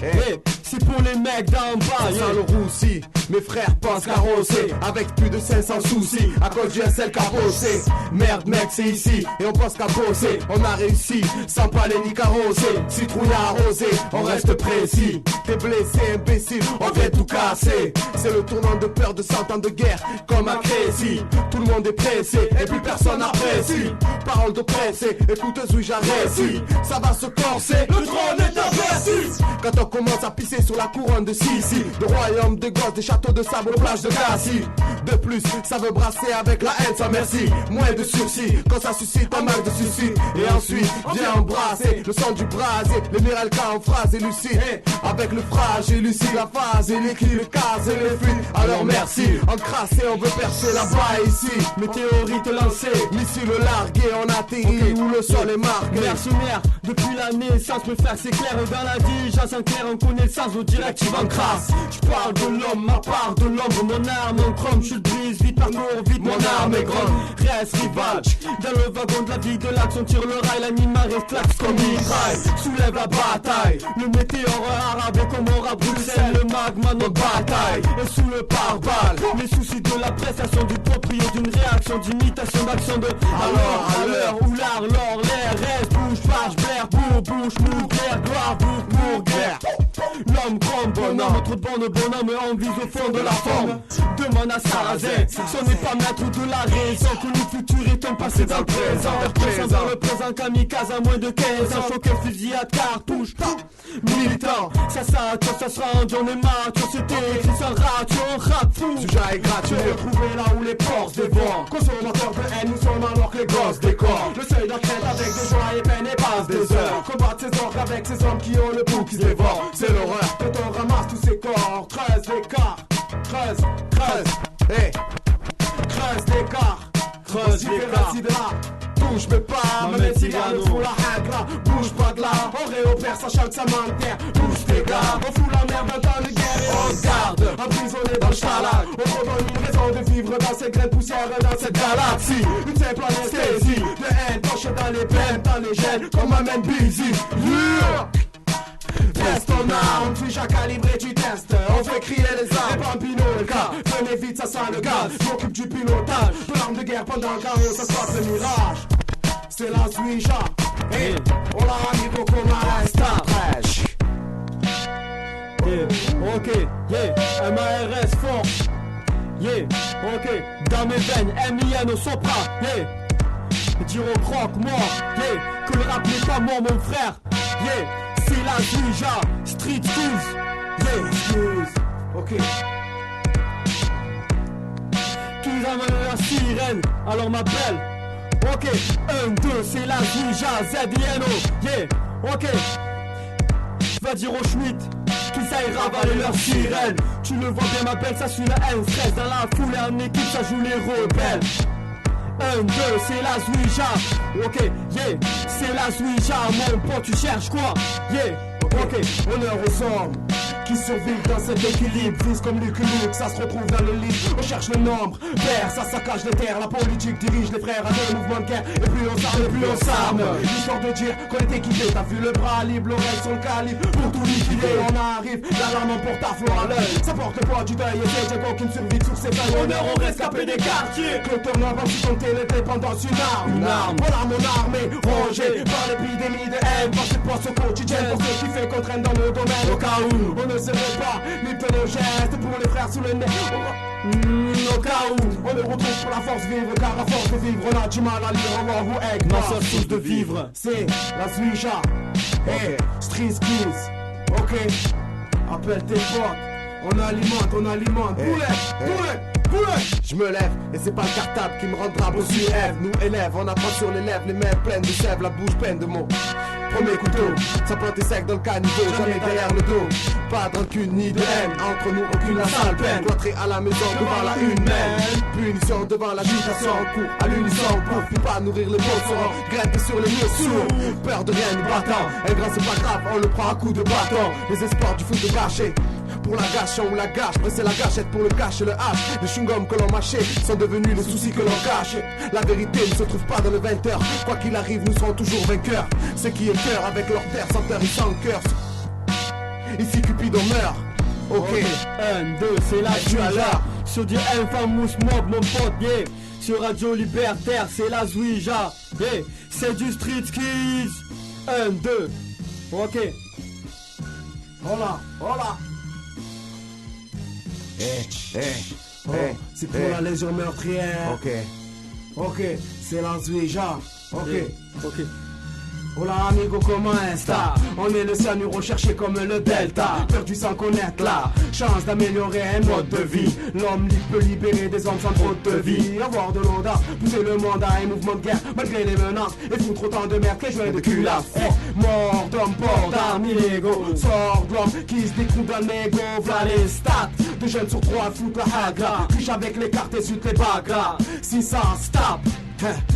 Speaker 1: Hey, c'est pour les mecs d'en bas,
Speaker 3: sans le roussi. Mes frères pensent carrosser avec plus de 500 soucis à cause du SL cabossé. Merde mec c'est ici et on pense qu'à bosser. On a réussi sans palais ni carrosser. Citrouille arrosé, on reste précis. T'es blessé imbécile, on vient tout casser. C'est le tournant de peur de 100 ans de guerre comme à Crécy. Tout le monde est pressé et plus personne apprécie. Parole de pressé, écoute Zouija récit. Ça va se corser, le trône est inversi. Quand on commence à pisser sur la couronne de Sissi, de royaume de gosses, des châteaux de sable aux plages de Cassis. De plus, ça veut brasser avec la haine sans merci. Moins de sursis, quand ça suscite un mal de suicide. Et ensuite, viens embrasser le sang du brasier. Les Miralka en phrase et lucide. Avec le fragile, lucide, la phase et les clés, le cas et les fuites. Alors merci, encrassé, on veut percer là-bas ici. Météorite lancée, missile largué, on atterrit où le sol est marqué.
Speaker 1: Mercenaire, depuis la naissance, me faire c'est clair. Et dans la vie, j'en sens clair, on connaît le sang chance, aux directives en crasse. J'parle de l'homme, ma part de l'ombre, mon arme en chrome, j'suis le brise, vite parcours, vite mon arme est grande. Reste rival, dans le wagon de la vie de l'action, tire le rail, l'animal réflexe comme mitraille. Soulève la bataille, le météore arabe est comme au Bruxelles, le magma notre bataille. Et sous le pare-balles, les soucis de l'appréciation du proprio, d'une réaction, d'imitation, d'action de alors, à l'heure où l'art, l'or, l'air reste, bouge, page, blaire, bouche, mou, guerre, gloire, pour guerre. L'homme grand bonhomme, trop de bonhomme en vise au fond de la forme. Demande à Sarrazin, ce n'est pas maître de la raison que le futur est un passé dans le présent. Présent dans le présent, kamikaze à moins de 15 ans, choqué, fusillade, cartouche, militant. Ça se rend, on est mature, c'était écrit sans ratio, on rate fou.
Speaker 3: Sujet est gratuit, retrouvé là où les forces dévorent. Consommateurs de haine, nous sommes alors que les gosses décorent. Le seuil d'enquête avec des joies et peines et passe des heures. Combattre ces orques avec ces hommes qui ont le pouls qui se dévore. C'est l'horreur, quand on ramasse tous ces corps. Creuse l'écart, creuse, hey. Creuse l'écart, creuse l'écart. Touche mais pas, me met cigare sous la hagra. Bouge pas de là, on réopère sachant que ça manque d'air. Bouge tes gars, on fout la merde dans le guerre et on se garde emprisonné dans le chalag. On redonne une raison de vivre dans ces graines de poussière dans cette galaxie. Une simple anesthésie de haine penchée dans les peines, dans les gènes, comme amène busy. Teste ton arme, puis j'ai calibré du test. On fait crier les armes, les bambinos le cas. Venez vite, ça sent le gaz. M'occupe du pilotage, de l'arme de guerre pendant le chaos, ça se passe le mirage. C'est la Zuija, hey, on l'a amigo comme un star fresh.
Speaker 1: Yeah, ok, yeah, MARS fort. Yeah, ok, dans mes veines, MIN au sopra. Yeah, dire au croque mort. Yeah, que le rap n'est pas mort mon frère. Yeah, c'est la Zuija, street skills. Yeah, skills,
Speaker 3: ok.
Speaker 1: Qu'ils amènent la sirène, alors m'appelle. Ok, 1, 2, c'est la Zuija, ZINO. Yeah, ok. Va dire au Schmitt qu'ils aillent ravaler leur sirène. Tu le vois bien, ma belle, ça suit la haine. Stress dans la foule et en équipe, ça joue les rebelles. 1, 2, c'est la Zuija. Ok, yeah, c'est la Zuija. Mon pote, tu cherches quoi? Yeah, ok,
Speaker 3: honneur aux hommes qui survivent dans cet équilibre. Vise comme Luke Luke, ça se retrouve dans le livre. On cherche le nombre, perd, ça saccage les terres. La politique dirige les frères à des mouvements de guerre. Et plus on s'arme, et plus on s'arme. L'histoire de dire qu'on est équipé. T'as vu le bras libre, l'oreille sur le calibre. Pour tout liquider, on arrive, l'alarme emporte à flot à l'œil. Ça porte le poids du deuil et c'est Diego qui ne survit sur ses feuilles. Honneur aux rescapés des quartiers. Que tournant avant de compter l'indépendance, une arme. Voilà mon armée, rongée par l'épidémie de haine. Par cette poisse au quotidien, pour ceux qui fait qu'on traîne dans nos domaines. Au cas où on ne serait pas ni de nos gestes pour les frères sous le nez. Au cas où on le retrouve pour la force vivre, car à force de vivre on a du mal à lire en voir ou aigle.
Speaker 1: ma seule source de vivre,
Speaker 3: c'est la Zuija. Hey, street skills. Ok, appelle tes potes. On alimente. Poulet. Je me lève et c'est pas le cartable qui me rendra beau sur Ève. Nous élèves, on apprend sur les lèvres, les mains pleines de sève, la bouche pleine de mots. Premier couteau, ça plante sec dans le caniveau, jamais derrière le dos. Pas de rancune ni de haine, entre nous aucune la sale peine. Cloîtré à la maison devant la une même. Punition devant l'agitation, cours à l'unisson. Pour pas nourrir les beaux sorts, grimper sur les murs sourds. Peur de rien, nous battons, un grand c'est pas grave, on le prend à coups de bâton. Les espoirs du foot de gâcher. Pour la gâche, on la gâche, presser la gâchette pour le cache et le hache. Les chewing-gums que l'on mâchait sont devenus les soucis que l'on cache. La vérité ne se trouve pas dans le 20h. Quoi qu'il arrive, nous serons toujours vainqueurs. Ceux qui est cœur avec leur terre, sans peur et sans cœur. Ici Cupidon meurt. Ok,
Speaker 1: 1, 2, c'est la Zuija. Sur du infamous mob, mon pote, yeah. Sur Radio Libertaire, c'est la Zuija. Yeah, c'est du street skills. 1, 2, ok.
Speaker 3: Hola. C'est pour la légion meurtrière. Ok, c'est la Zuija. Ok. Hola amigo, comment est-ce? On est le cyanure recherché comme le delta. Perdu sans connaître la chance d'améliorer un mode de vie. L'homme libre peut libérer des hommes sans trop de vie. Avoir de l'audace, pousser le monde à un mouvement de guerre malgré les menaces. Et foutre autant de merde que je de culasse. Mort d'homme, port d'armes illégaux. Sort de l'homme qui se découvre dans le négo. V'là les stats, 2 jeunes sur 3 foutent la hagra. Riche avec les cartes et suite les bagarres. Si ça se tape,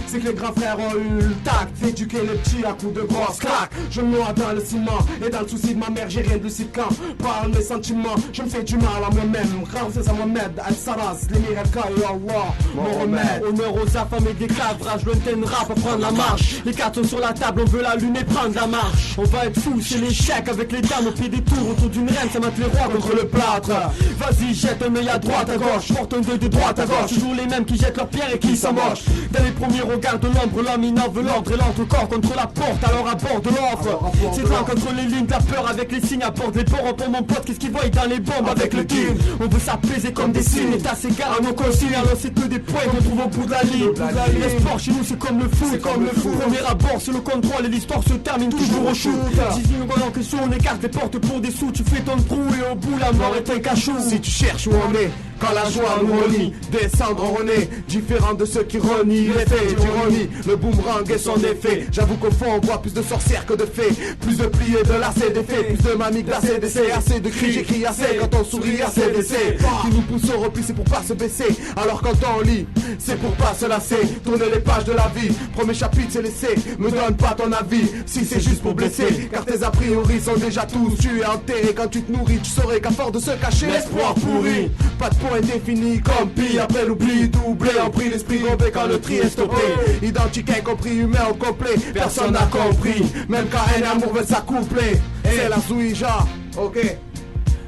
Speaker 3: C'est que les grands frères ont eu le tact d'éduquer les petits à coups de grosses claques. Je me noie dans le ciment et dans le souci de ma mère, j'ai rien de lucide quand parle mes sentiments. Je me fais du mal à moi-même. Grâce à Mohamed, Al-Saras, l'émir El-Khaï, Allah, mon remède.
Speaker 1: Honneur aux affamés des cadrages, lointaine rap à prendre la marche. Les cartes sont sur la table, on veut l'allumer, prendre la marche. On va être fou, c'est l'échec avec les dames au pied des tours. Autour d'une reine, ça mate les rois contre le plâtre. Vas-y, jette un œil à droite, à gauche, porte un deux de droite à gauche. Toujours les mêmes qui jettent leurs pierres et qui s'en mochent. Dans les premiers regards de l'ombre, l'homme innove l'ordre et l'entre corps contre la porte, alors aborde l'offre. C'est là contre les lignes de la peur avec les signes, apporte les ports pour mon pote, qu'est-ce qu'il voit dans les bombes avec le king. On veut s'apaiser comme des signes, et tasser gare à nos consignes. Alors c'est que des points qu'on trouve au bout de la ligne. Le sport chez nous c'est comme le foot, Premier abord c'est le contrôle et l'histoire se termine toujours au shoot. Si nous en question on écarte les portes pour des sous, tu fais ton trou et au bout la mort est un cachot.
Speaker 2: Si tu cherches où on est, quand la joie nous relie, descendre en rené, différent de ceux qui renient l'effet d'ironie, le boomerang et son effet. J'avoue qu'au fond on voit plus de sorcières que de fées, plus de pliés, de lacets, d'effets, plus de mamies glacées, d'essais, assez de cris, j'écris assez quand on sourit, assez d'essais, qui nous pousse au repli, c'est pour pas se baisser, alors quand on lit, c'est pour pas se lasser, tourner les pages de la vie, premier chapitre c'est l'essai, me donne pas ton avis, si c'est juste pour blesser, car tes a priori sont déjà tous tués, enterrés, quand tu te nourris, tu saurais qu'à force de se cacher, l'espoir pourri, pas de point défini comme pire, après l'oubli, doublé, en pris l'esprit rompé quand le tri est stoppé, identique, incompris, humain au complet, personne n'a compris, même quand un amour veut s'accoupler, c'est la Zouija, ok,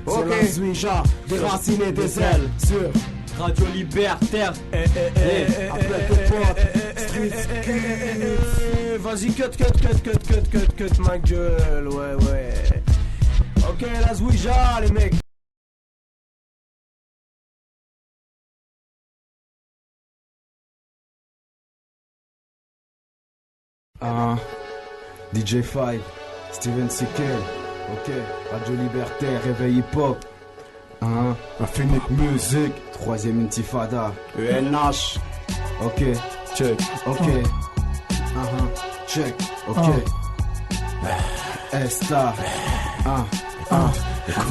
Speaker 3: C'est la Zouija, déraciné des ailes sur
Speaker 1: Radio Libertaire.
Speaker 3: appelle tes potes, Street Kids.
Speaker 4: Vas-y, cut ma gueule, ouais. Ok, la Zouija, les mecs.
Speaker 3: DJ5, Steven Seakel, ok, Radio Libertaire, Réveil Hip Hop, Infinite Music, 3ème Intifada, ENH, ok, check, ok, check, ok, Esta,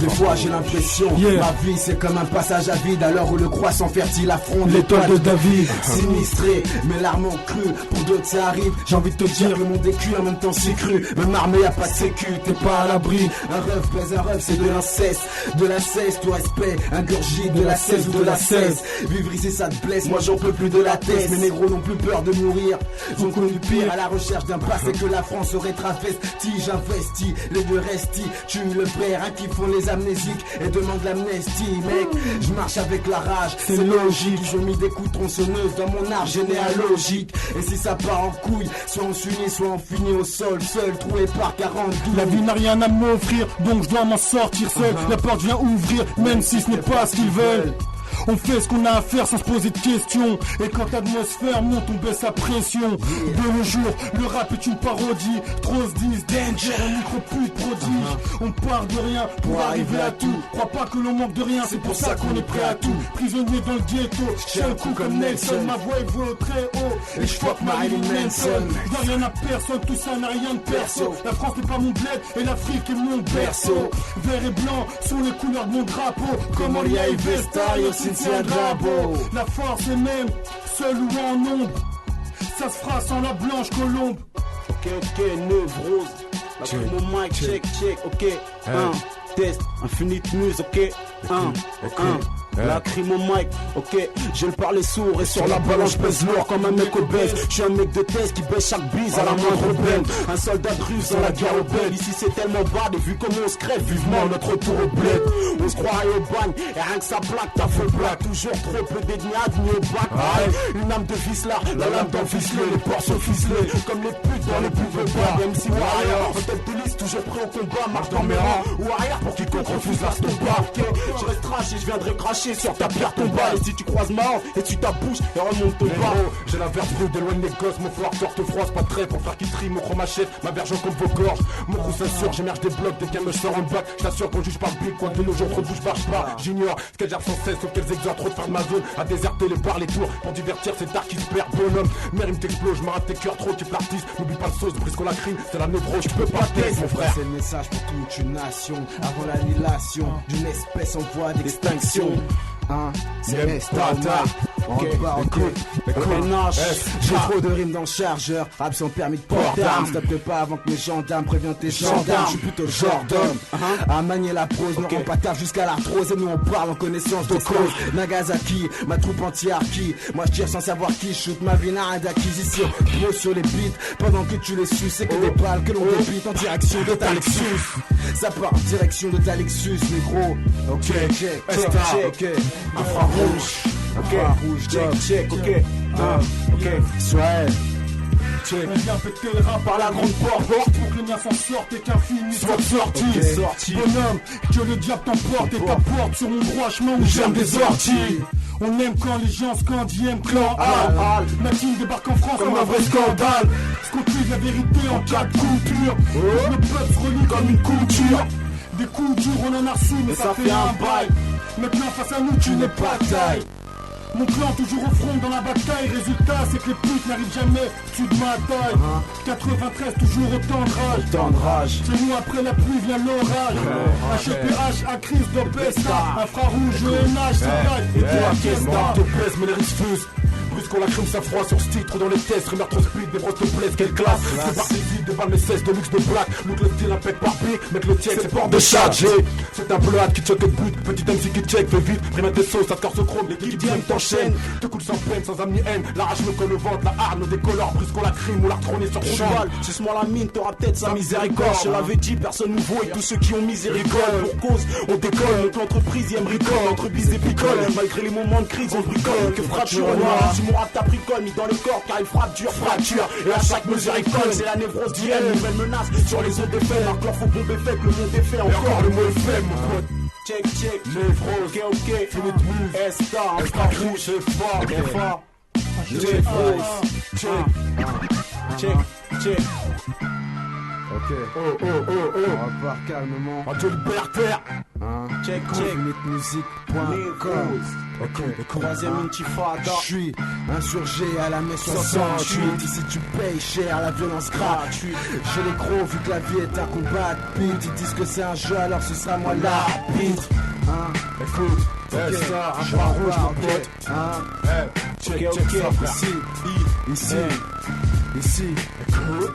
Speaker 3: Des fois j'ai l'impression, ma vie c'est comme un passage à vide, à l'heure où le croissant fertile affronte l'étoile de David. Sinistré, mes larmes ont cru, pour d'autres ça arrive, j'ai envie de te dire, le monde est cuit, en même temps c'est cru, même armé y'a pas de sécu, t'es pas à l'abri, un rêve pèse un rêve, c'est de l'inceste, tout respect, ingurgite de la 16 ou de la 16, vivre ici ça te blesse, moi j'en peux plus de la tête, mes négros n'ont plus peur de mourir, ils ont connu pire, à la recherche d'un passé que la France aurait travesti, j'investis, les deux restis, tue le père, qui font les amnésiques et demandent l'amnestie, mec, je marche avec la rage, c'est logique, je mis des coups tronçonneuses dans mon art généalogique, et si ça part en couille, soit on s'unit, soit on finit au sol, seul, troué par 42.
Speaker 5: La vie n'a rien à m'offrir, donc je dois m'en sortir seul, la porte vient ouvrir, même si ce n'est pas ce qu'ils veulent. On fait ce qu'on a à faire sans se poser de questions. Et quand l'atmosphère monte, on baisse la pression. De nos jours, le rap est une parodie. Trop se disent danger, un micro-pute prodige. On part de rien pour arriver à tout. Crois pas que l'on manque de rien, c'est pour ça qu'on est prêt à tout. Prisonnier dans le ghetto, j'ai un coup comme Nelson. Ma voix évolue très haut et je fuck Marilyn Manson. Y'a rien à personne, tout ça n'a rien de perso. La France n'est pas mon bled et l'Afrique est mon berceau. Vert et blanc sont les couleurs de mon drapeau. Comme Olia et Vesta et aussi la force est même, seul ou en ombre, ça se fera sans la blanche colombe.
Speaker 4: Ok, Nevrose. La promo mic, check, ok. Test, Infinite Muse, ok. La crime au mic, ok, j'ai le parler sourd et sur la balance je pèse lourd comme un mec obèse. Je suis un mec de test qui baisse chaque bise à la moindre peine. Un soldat de russe dans la guerre au bled. Ici c'est tellement bas, et vu comment on se crève, vivement notre retour au bled. On se croit au bagne, et rien que ça plaque, t'as feu black. Toujours trop peu d'ethniades ni au bac. Une âme de vicelard, la lame d'un ficelé, les porcs sont ficelés. Comme les putes dans les boulevards, même si warrior. En tête de liste, toujours prêt au combat, marche dans mes rangs. Ou arrière pour quiconque refuse la stoppa, ok. Je reste trash et je viendrai cracher sur ta pierre tombale. Et si tu croises ma hanche et tu ta bouche et remonte ton bas.
Speaker 2: J'ai la verge brûle d'éloigne les gosses, mon foire sorte froid, c'est pas de trait pour faire qu'il trie, mon chrome achète, ma verge comme vos gorges. Mon coup s'assure, j'émerge des blocs dès qu'elle me sort en bac. J't'assure qu'on juge par le big, quoi de nos jours trop bouge marche pas. J'ignore ce qu'elle gère sans cesse, sauf qu'elles exhortent trop de faire de ma zone à déserter les bars, les tours. Pour divertir, c'est tard qui se perd, bonhomme. Mère, il me t'explose, je m'arrête tes cœurs trop, tu l'artiste. N'oublie pas le sauce, brise qu'on la crime, c'est la névrose, tu peux pas tester, mon frère.
Speaker 3: C'est le message pour toute une nation, avant l'annihilation d'une espèce en voie d'extinction. C'est Mestata. Ok, écoute, j'ai trop de rimes dans le chargeur, rap sans permis de port d'armes. Stop pas avant que mes gendarmes préviennent tes gendarmes. Je suis plutôt le genre d'homme à manier la prose, ne rend pas taf jusqu'à l'arthrose. Et nous on parle en connaissance de cause. Nagasaki, ma troupe anti-archi. Moi je tire sans savoir qui shoot, ma vie n'a rien d'acquisition. Gros sur les beats, pendant que tu les suces, c'est que des balles que l'on débite en direction de ta Lexus. Ça part en direction de ta Lexus, négro. Ok, check, ok, infrarouge. Ok, check, ok, ok, Israël.
Speaker 5: On vient péter le rap par la grande porte pour que les miens s'en sortent et qu'un film soit sorti. Bonhomme, que le diable t'emporte et t'apporte sur mon droit chemin où j'aime des orties. On aime quand les gens scandient clan Al. Ma team débarque en France comme un vrai scandale. Ce qu'on tue la vérité en cas de coupure. Le peuple se relie comme une couture. Des coups durs on en a reçu mais ça fait un bail. Maintenant face à nous tu n'es pas taille. Mon clan toujours au front dans la bataille. Résultat c'est que les putes n'arrivent jamais au-dessus de ma taille. 93 toujours autant de rage. Chez nous après la pluie vient l'orage. HEPH, Acris, Dopesta. Infrarouge, ENH, c'est taille. Et toi Kesta.
Speaker 2: Te pèse mais les risques fusent. Brusque la crime ça froid sur ce titre dans les tests. Rumeur trop speed, des brosses te plaisent, quelle classe. C'est parti vite devant mes 16 de luxe de black. Look le style impec par pic, mec le check, c'est port de charge. C'est un bleuade qui check le but, petit MC qui check, fait vite. Primate des sauces, ça te corse au chrome, l'équipe DM t'enchaîne. Te coule sans peine, sans âme ni haine. L'arrache me colle au ventre, la harne décolore. Brusque la crime ou la trôner sur cheval.
Speaker 4: Suce-moi la mine, t'auras peut-être sa miséricorde. Je l'avais dit, personne nouveau et tous ceux qui ont miséricorde. Pour cause, on décolle, notre entreprise y aime ricole. Entre bise et picole, malgré les moments de crise, on bricole. Que fracture noire, tu mourras ta bricole, mis dans le corps car il fracture. Et à chaque mesure il colle, c'est la névrose d'hier. Nouvelle menace sur les autres défaits. Encore faut bomber fait que le monde est fait. Encore le mot est fait, mon pote. Check, névrose, ok, fini de move. Esta, infrarouge, c'est fort, névrose, check.
Speaker 3: Ok, on va voir calmement.
Speaker 2: Radio libertaire.
Speaker 4: Check.
Speaker 3: Musique.com. Ok,
Speaker 4: Troisième intifada.
Speaker 3: Je suis insurgé à la mai 68. Ici tu payes cher la violence gratuite. J'ai les gros vu que la vie est un combat de beat. Ils disent que c'est un jeu alors ce sera moi l'arbitre.
Speaker 2: Écoute, ça, un bras rouge mon pote.
Speaker 3: Check ça. Ici, écoute.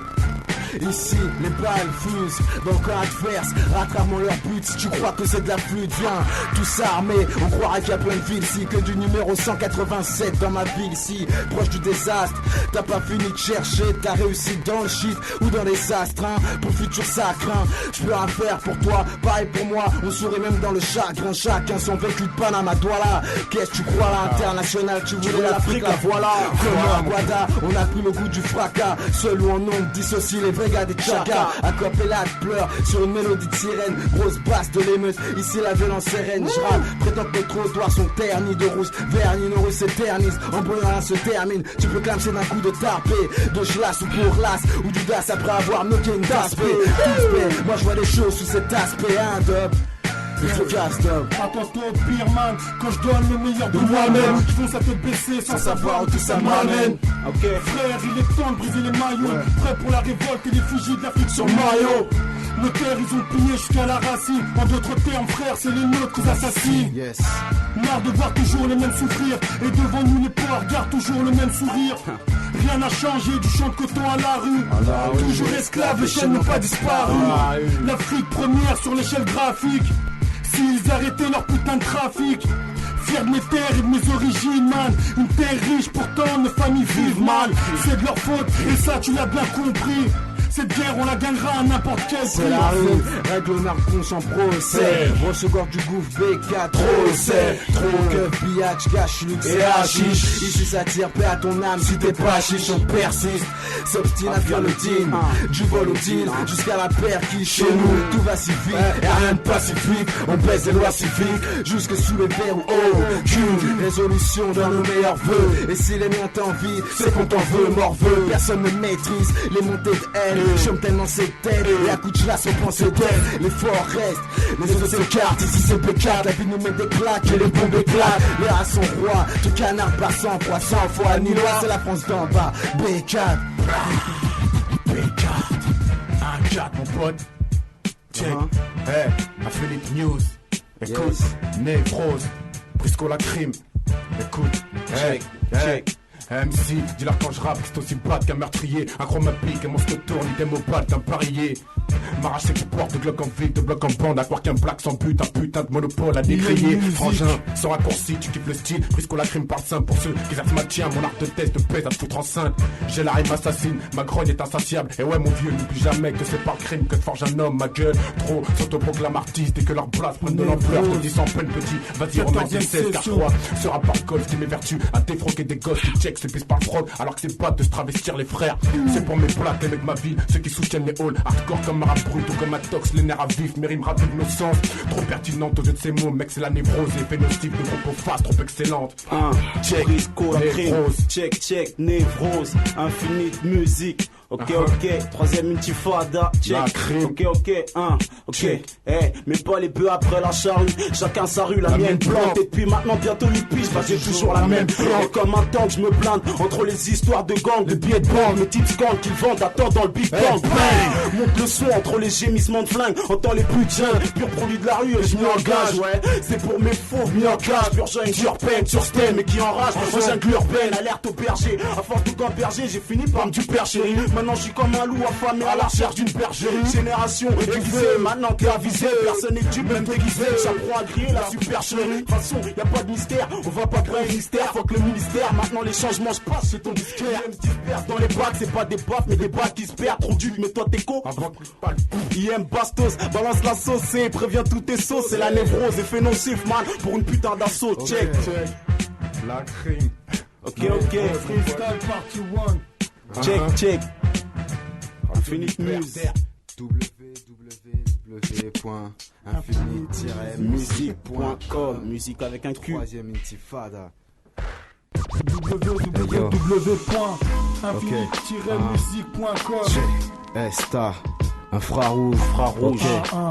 Speaker 3: Ici, les balles fusent dans le camp adverse, rattrapons leur but. Si tu crois que c'est de la flûte, viens, tous armés. On croirait qu'il y a plein de villes ici, que du numéro 187 dans ma ville ici, proche du désastre. T'as pas fini de chercher, t'as réussi dans le shit ou dans les astres, hein. Pour le futur ça craint, je peux rien faire pour toi, pareil pour moi. On sourit même dans le chagrin, chacun son vécu de Panama. Toi là, qu'est-ce que tu crois là, international, tu voulais l'Afrique, la voilà. Comme un Guada, on a pris le goût du fracas. Seul ou en nombre dissocie les vrais gars des chakas. Acapella pleure sur une mélodie de sirène. Grosse basse de l'émeute, ici la violence sereine. Je rappe, prétends que les trottoirs sont ternis de rousse. Vernis, nos rues s'éternisent, en brûlant se termine. Tu peux clamser d'un coup de tarpé, de chlasse ou pour las, ou du das après avoir knocké une taspé. Moi je vois les choses sous cet aspect, un dub.
Speaker 5: Attends-toi au pire man, quand je donne le meilleur de moi-même. Je fonce à tête baissée sans savoir où tout ça m'amène.
Speaker 4: Ok
Speaker 5: frère, il est temps de briser les maillots. Prêt pour la révolte et les fusils de l'Afrique sur le maillot. Nos terres ils ont pillé jusqu'à la racine. En d'autres termes frère, c'est les nôtres qu'ils assassinent. Marre de voir toujours les mêmes souffrir. Et devant nous les pauvres gardent toujours le même sourire. Rien n'a changé du champ de coton à la rue. Toujours esclaves, les chaînes n'ont pas disparu. L'Afrique première sur l'échelle graphique. S'ils arrêtaient leur putain de trafic. Fier de mes terres et de mes origines, man. Une terre riche, pourtant nos familles vivent mal. C'est de leur faute, et ça tu l'as bien compris. Cette guerre on la gagnera à n'importe quel prix.
Speaker 3: C'est la rue, règle narcon sans procès. Recevoir du gouffre BK, trop c'est. Trop que billage, cash, luxe et hachiche. Ici ça tire paix à ton âme si t'es pas chiche. On persiste, s'obstine à faire le deal. Du vol au deal, jusqu'à la paire qui chez nous. Tout va si vite, et rien de pacifique. On baisse les lois civiques, jusque sous les verres ou aucune résolution dans nos meilleurs vœux. Et si les miens t'envient, c'est qu'on t'en veut, morveux. Personne ne maîtrise les montées de haine. J'aime tellement ses têtes, et à coup de chlasse on pense d'elle. Les forts restent, les autres s'écartent. Ici c'est P4, la vie nous met des claques et les bombes éclatent. Les rats sont rois, tout canard par 100 fois 100 fois Nilois, c'est la France d'en bas. B4
Speaker 2: B4 1 4 mon pote. Check. Hey, à Philippe News. Écoute, Névrose, Briscoe la crime. Écoute,
Speaker 4: check.
Speaker 2: MC, dis-leur quand je rappe que c'est aussi bad qu'un meurtrier. Un chrome applique, un monstre tourne, il démobile d'un parier. M'arracher qui porte de Glock en ville, de bloc en bande. À croire qu'un black sans but, un putain de monopole à décrier. Frangin, sans raccourci, tu kiffes le style. Brisco la crime parle simple pour ceux qui versent ma tien. Mon art de test de pèse à te foutre enceinte. J'ai la rime assassine, ma grogne est insatiable. Et ouais mon vieux, n'oublie jamais que c'est par le crime que te forge un homme. Ma gueule, trop s'autoproclame artiste et que leur place prenne de l'ampleur. Je te dis sans peine petit, vas-y remets tes 16 car je crois sera par col qui mes vertus à défroquer des gosses qui check se pissent par le fraude. Alors que c'est pas de se travestir les frères. C'est pour mes plaques, les mecs de ma ville, ceux qui soutiennent les halls. Hardcore comme un rap brut ou comme un tox, les nerfs à vif, mes rimes rapides, nos sens. Trop pertinentes aux yeux de ces mots, mec, c'est la névrose et phénotype de groupe aux faces trop excellente.
Speaker 4: Check, Brisco, la crime, check, névrose, infinite musique. Ok, troisième intifada, check. Ok, mais pas les bœufs après la charrue. Chacun sa rue, la mienne plante. Et depuis maintenant bientôt 8 piges, bah j'ai toujours la même plante. Et comme un tank, je me blinde entre les histoires de gang, de billets de bande, mes types scandent qu'ils vendent, attends dans le Big Bang. Monte le son entre les gémissements de flingue, entends les plus de jeunes, pur produit de la rue et je m'y engage, ouais. C'est pour mes faux mis en cage, pur jeune, dure peine, sur stem, mais qui enrage. Moi jungle urbaine, alerte au berger. À force de gamberger, j'ai fini par me duper chérie. Maintenant je suis comme un loup affamé à la recherche d'une bergerie. Génération aiguisée, maintenant qu'à aviser. Personne n'est dupe, même déguisé. J'apprends à griller la supercherie. De toute façon, y'a pas de mystère, on va pas créer un mystère. Faut que le ministère, maintenant les changements se passent chez ton disquaire. Même se disperse dans les bacs, c'est pas des baffes, mais des bacs qui se perdent. Trop dupe, mais toi t'es co. IM Bastos, balance la sauce et préviens tous tes sauces. C'est la névrose et fait nocif, man, pour une putain d'assaut. Check.
Speaker 2: La crime.
Speaker 4: Ok.
Speaker 5: Freestyle party 1.
Speaker 4: Check. Infinite Music. www.infinite-music.com. Musique avec un Q.
Speaker 3: Troisième intifada.
Speaker 5: www.infinite-music.com.
Speaker 3: Esta. Infrarouge,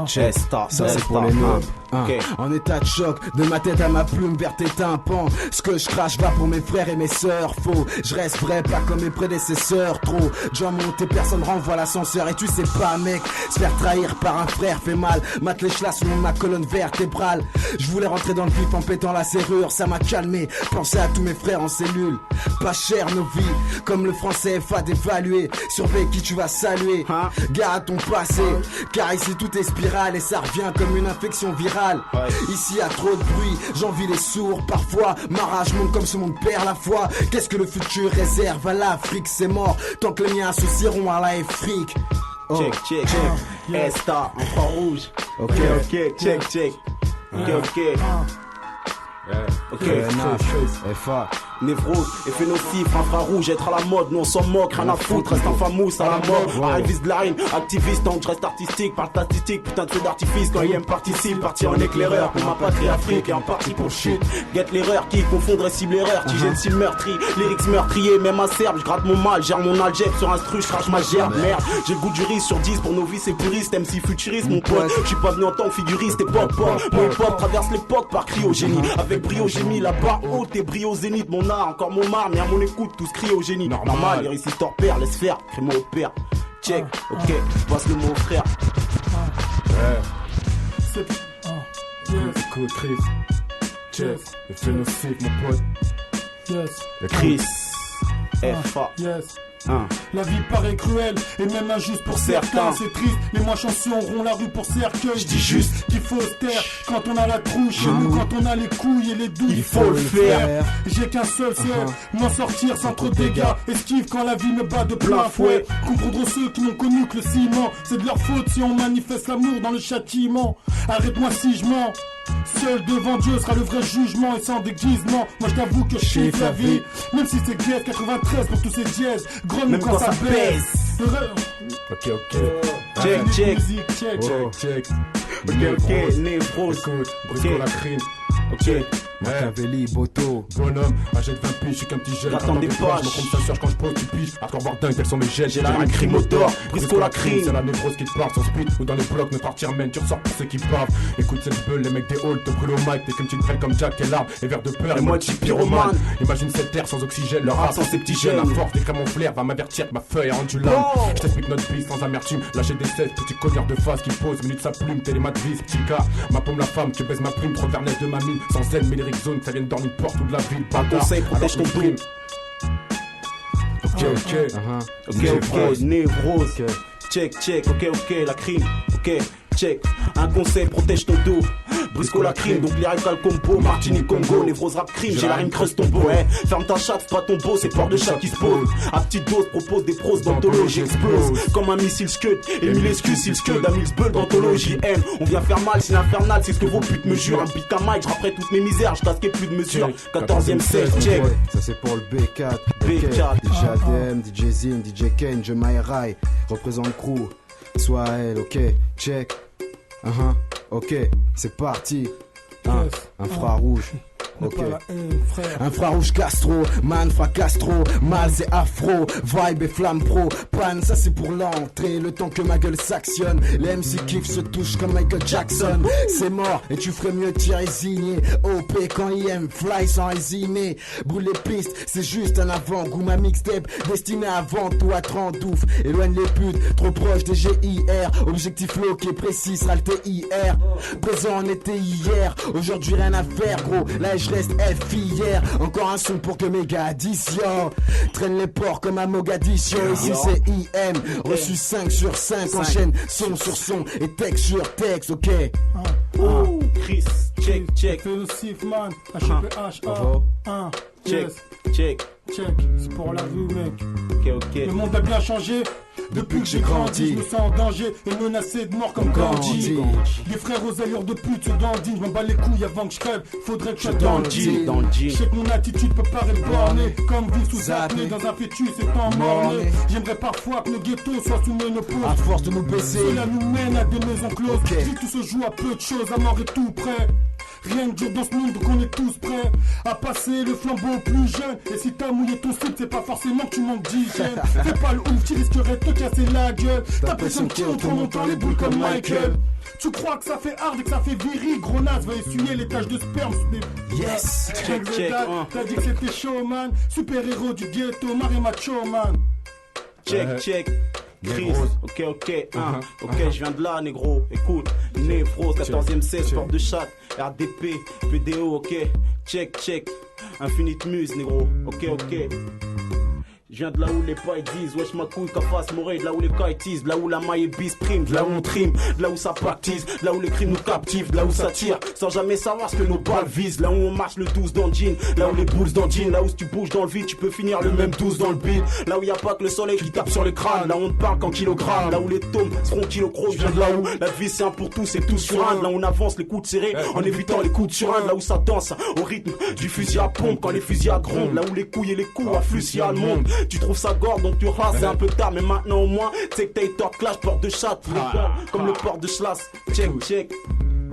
Speaker 4: Chesta,
Speaker 3: ça c'est pour les nobles.
Speaker 4: Ok.
Speaker 3: En état de choc, de ma tête à ma plume vers tes tympans. Ce que je crache va pour mes frères et mes sœurs. Faux, je reste vrai, pas comme mes prédécesseurs. Trop, déjà monté, personne renvoie l'ascenseur. Et tu sais pas mec, se faire trahir par un frère fait mal. Mate les chlas sous ma colonne vertébrale. Je voulais rentrer dans le vif en pétant la serrure. Ça m'a calmé, pensez à tous mes frères en cellule. Pas cher nos vies, comme le français FA d'évaluer. Surveille qui tu vas saluer, garde ton passé. Car ici tout est spirale et ça revient comme une infection virale. Ici y a trop de bruit, j'envie les sourds. Parfois ma rage monte comme ce monde perd la foi. Qu'est-ce que le futur réserve à l'Afrique? C'est mort tant que les miens associeront à la Afrique.
Speaker 4: Check. Esta, infrarouge. Ok, check. Ok.
Speaker 3: FA.
Speaker 4: Névrose, effet nocif, infrarouge, être à la mode, nous on s'en moque, rien à foutre, reste infamous à la mort. Arriviste de la rime, activiste, tant que je reste artistique, par statistique, putain de feu d'artifice, quand IM participe, partir en éclaireur pour ma patrie Afrique et en partie pour shit. Guette l'erreur, qui confondrait cible erreur, Tigène cible meurtri, lyrics meurtriers, même acerbe, je gratte mon mal, gère mon algèbre sur un stru, je crache ma gerbe, merde. J'ai le goût du risque sur 10 pour novices et puristes, MC futuriste, mon pote, je suis pas venu en tant que figuriste et pop. Mon hip-hop traverse l'époque par cryogénie, avec brio j'ai mis la barre haute et brio au zénith, mon encore mon marre, mais à mon écoute, tous crient au génie. Normal, les réciteurs père, laisse faire, crée-moi au père. Check, ok, passe le mot au frère.
Speaker 2: Écoute, Chris. Check, effet nocif, mon pote.
Speaker 4: Chris, FA.
Speaker 5: La vie paraît cruelle et même injuste pour certains. C'est triste, les moins chanceux auront la rue pour cercueil.
Speaker 4: Je dis juste
Speaker 5: qu'il faut se taire quand on a la trouche. Chez nous, quand on a les couilles et les douilles,
Speaker 4: il faut le faire.
Speaker 5: J'ai qu'un seul souhait, m'en sortir sans trop de dégâts. Esquive quand la vie me bat de plein fouet. Comprendre ceux qui n'ont connu que le ciment. C'est de leur faute si on manifeste l'amour dans le châtiment. Arrête-moi si je mens. Seul devant Dieu sera le vrai jugement et sans déguisement. Moi je t'avoue que je kiffe la vie. Même si c'est guerre 93 pour tous ces dièses. Grogne quand ça baisse.
Speaker 2: Ok.
Speaker 4: Check.
Speaker 2: Check.
Speaker 4: Ok, névrose.
Speaker 2: Écoute, Brisco la crime.
Speaker 4: Ok.
Speaker 3: Machiavelli, Boto.
Speaker 2: Bonhomme, âgé de 20 piges, je suis qu'un petit jeune.
Speaker 4: J'attends des
Speaker 2: Je
Speaker 4: pages.
Speaker 2: me trompe sa sœur quand je pose, tu piges. Hardcore dingue, tels sont mes gènes.
Speaker 4: J'ai la rime crime motor. Brisco la crime.
Speaker 2: C'est la névrose qui te parle sans speed. Ou dans les blocs, notre artillerie mène. Tu ressors pour ceux qui bavent. Écoute cette bulle, les mecs des halls te brûlent au mic. T'es qu'une petite prenne comme Jack et l'arme. Et vers de peur et moi de pyromane. Imagine cette terre sans oxygène. Leur race sans ces petits jeunes. À force d'écrire mon flair va m'avertir que ma feuille a rendu l'âme. Je t'explique notre bise sans amertume. Lâcher des 16 petits cognards de face qui posent minute sa plume. Télémat vis, petit cas. Ma paume la femme, tu baises ma plume. Trop vernet de ma mine. Sans zen, mais les free zone, ça vient de dormir partout de la ville.
Speaker 4: Un conseil, protège ton dos. Ok, névrose. Check, ok, la crime. Ok, check. Un conseil, protège ton dos. Brisco la crime, donc lyrical combo, Martinique Congo, névrose rap crime, j'ai la rime creuse ton beau, hein. Ferme ta chatte, c'est pas ton beau, c'est peur de chat qui se pose. À petite dose, propose des pros d'anthologie, explose. Comme un missile scud, et mille excuses, s'il scud, d'un mix bull d'anthologie. M, on vient faire mal, c'est l'infernal, c'est ce que vos putes me jurent. Un beat à mic, j'rapperai toutes mes misères, j'tasquais plus de mesure. 14ème set, check.
Speaker 3: Ça c'est pour le B4.
Speaker 4: B4.
Speaker 3: DJ ADM, DJ Zin, DJ Ken, je Rai, représente crew. Soit elle, ok, check. Ok, c'est parti. Infrarouge. Ok. Infrarouge Castro, man fra Castro, mal c'est afro, vibe et flamme pro, pan ça c'est pour l'entrée, le temps que ma gueule s'actionne, les MC kiff se touchent comme Michael Jackson, c'est mort et tu ferais mieux t'y résigner, OP quand il aime, fly sans résiner, brûle les pistes, c'est juste un avant-goût, ma mixtape destinée avant tout à 30 ouf, éloigne les putes, trop proche des GIR, objectif loqué précis sera le TIR, présent en été hier, aujourd'hui rien à faire gros, là je reste FIR, encore un son pour que mes gars additionnent. Traîne les ports comme à Mogadiscio. Ici c'est IM, reçu 5 sur 5. Enchaîne son sur son et texte sur texte, ok.
Speaker 4: Chris, check.
Speaker 5: Fais le sif man, HPH1.
Speaker 4: Check, check.
Speaker 5: C'est pour la vue mec.
Speaker 4: Ok.
Speaker 5: Le monde a bien changé. Depuis que j'ai grandi, je me sens en danger et menacé de mort comme Gandhi. Les frères aux allures de pute se dandinent, je m'en bats les couilles avant que je crève, faudrait que je sois dans le jean. Je sais que mon attitude peut paraître bornée, comme vivre sous apnée dans un fœtus étant morné. J'aimerais parfois que nos ghettos soient sous ménopause,
Speaker 3: à force de nous baisser,
Speaker 5: cela nous mène à des maisons closes. Si tout se joue à peu de choses, à mort est tout près. Rien que dur dans ce monde, donc on est tous prêts à passer le flambeau aux plus jeunes. Et si t'as mouillé ton slip, c'est pas forcément que tu manques d'hygiène. Fais pas le ouf, tu risquerais de te casser la gueule. T'as pression qui entre en montant les boules comme Michael. Tu crois que ça fait hard et que ça fait viril? Gros naze va essuyer les taches de sperme.
Speaker 3: Yes.
Speaker 4: Check.
Speaker 5: T'as dit que c'était chaud man, super héros du ghetto, Marie Macho man.
Speaker 4: Check. Chris, ok, je viens de là, négro. Écoute, névrose, 14ème 16, porte de chat, RDP, PDO, ok, check. Infinite Muse, négro, ok. Je viens de là où les pailles disent, wesh ma couille qu'à face morée, de là où les cailles teasent, de là où la maille est bis prime, de là où on trime, de là où ça practise, de là où les crimes nous captivent, de là où ça tire, sans jamais savoir ce que nos balles visent, là où on marche le 12 dans le jean, là où les boules dans le jean, là où si tu bouges dans le vide, tu peux finir le même 12 dans le beat, là où y a pas que le soleil qui tape sur le crâne, là où on te parle qu'en kilogrammes, là où les tomes seront kilocros, je viens de là où la vie c'est un pour tous et tout sur un, là où on avance les coudes serrés, en évitant les coups sur un, là où ça danse au rythme du fusil à pompe, quand les fusillades grondent, là où les couilles et les coups affluent si le monde, tu trouves ça gore donc tu rases, c'est un peu tard mais maintenant au moins c'est que t'as été clash, porte de chat, comme le port de Schlass, check.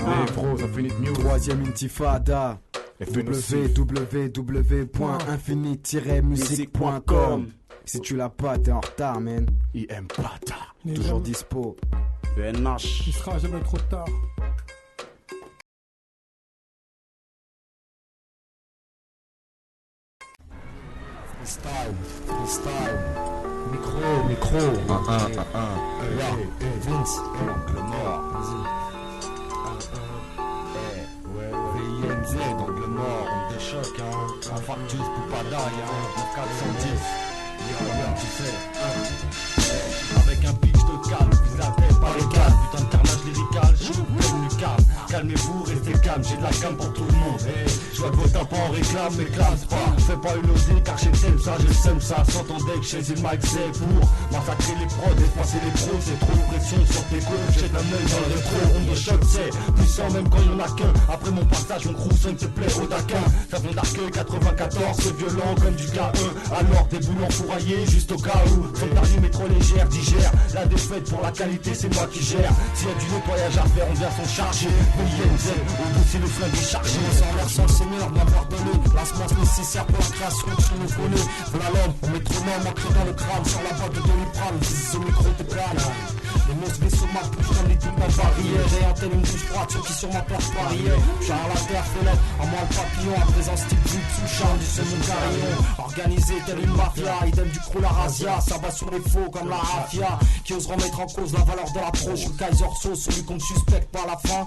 Speaker 2: Névrose, Infinite News.
Speaker 3: Troisième intifada. www.infinite-musique.com. Si tu l'as pas, t'es en retard, man.
Speaker 4: IM Pata.
Speaker 3: Toujours dispo.
Speaker 4: VNH.
Speaker 5: Il sera jamais trop tard.
Speaker 3: Freestyle. Micro. Là, Vince. Angle mort. Vas-y. VIMZ, angle mort. On déchoque, hein. Infarctus, Poupada, y'a un 410. Tu sais. Avec un pitch de calme, vise la tête par les calmes. Putain de carnage lyrical, je suis comme du calme. Calmez-vous, restez calme, j'ai de la gamme pour tout le monde. Je vois que vos tapants réclament, mais clame pas. Fais pas une osée, car chez tel ça, je sème ça. S'entendait que chez le mic c'est pour massacrer les prods, effacer les pros. C'est trop de pression sur tes côtes, j'ai un œil dans le rétro. On de choc, c'est puissant même quand y'en a qu'un. Après mon passage, mon crew sonne te plaît au taquin. Ça vient d'Arcueil 94, c'est violent comme du K1. Alors des boules enfouraillées, juste au cas où. Comme dernier métro légère, digère. La défaite pour la qualité, c'est moi qui gère. S'il y a du nettoyage à faire, on vient s'en charger. INZ, au dossier le flingue est chargé. Sans l'air, sans le seigneur, bien pardonné. La semence nécessaire pour la création, tu nous connais. Voilà l'homme, au métronome, ancré dans le crâne. Sur la boîte de Doliprane, ce micro te calme. Les mots se vaisseau ma bouche comme les doubles barrières. J'ai en telle une bouche droite, ceux qui sur ma perche pariaient. J'ai à la terre, fenêtre, à moi le papillon. À présent, style du sous charme du second carillon. Organisé telle une mafia, idem du crew la razzia. Ça bat sur les faux comme la rafia. Qui ose remettre en cause la valeur de l'approche. Le Kaiser sauce, celui qu'on ne suspecte pas à la fin.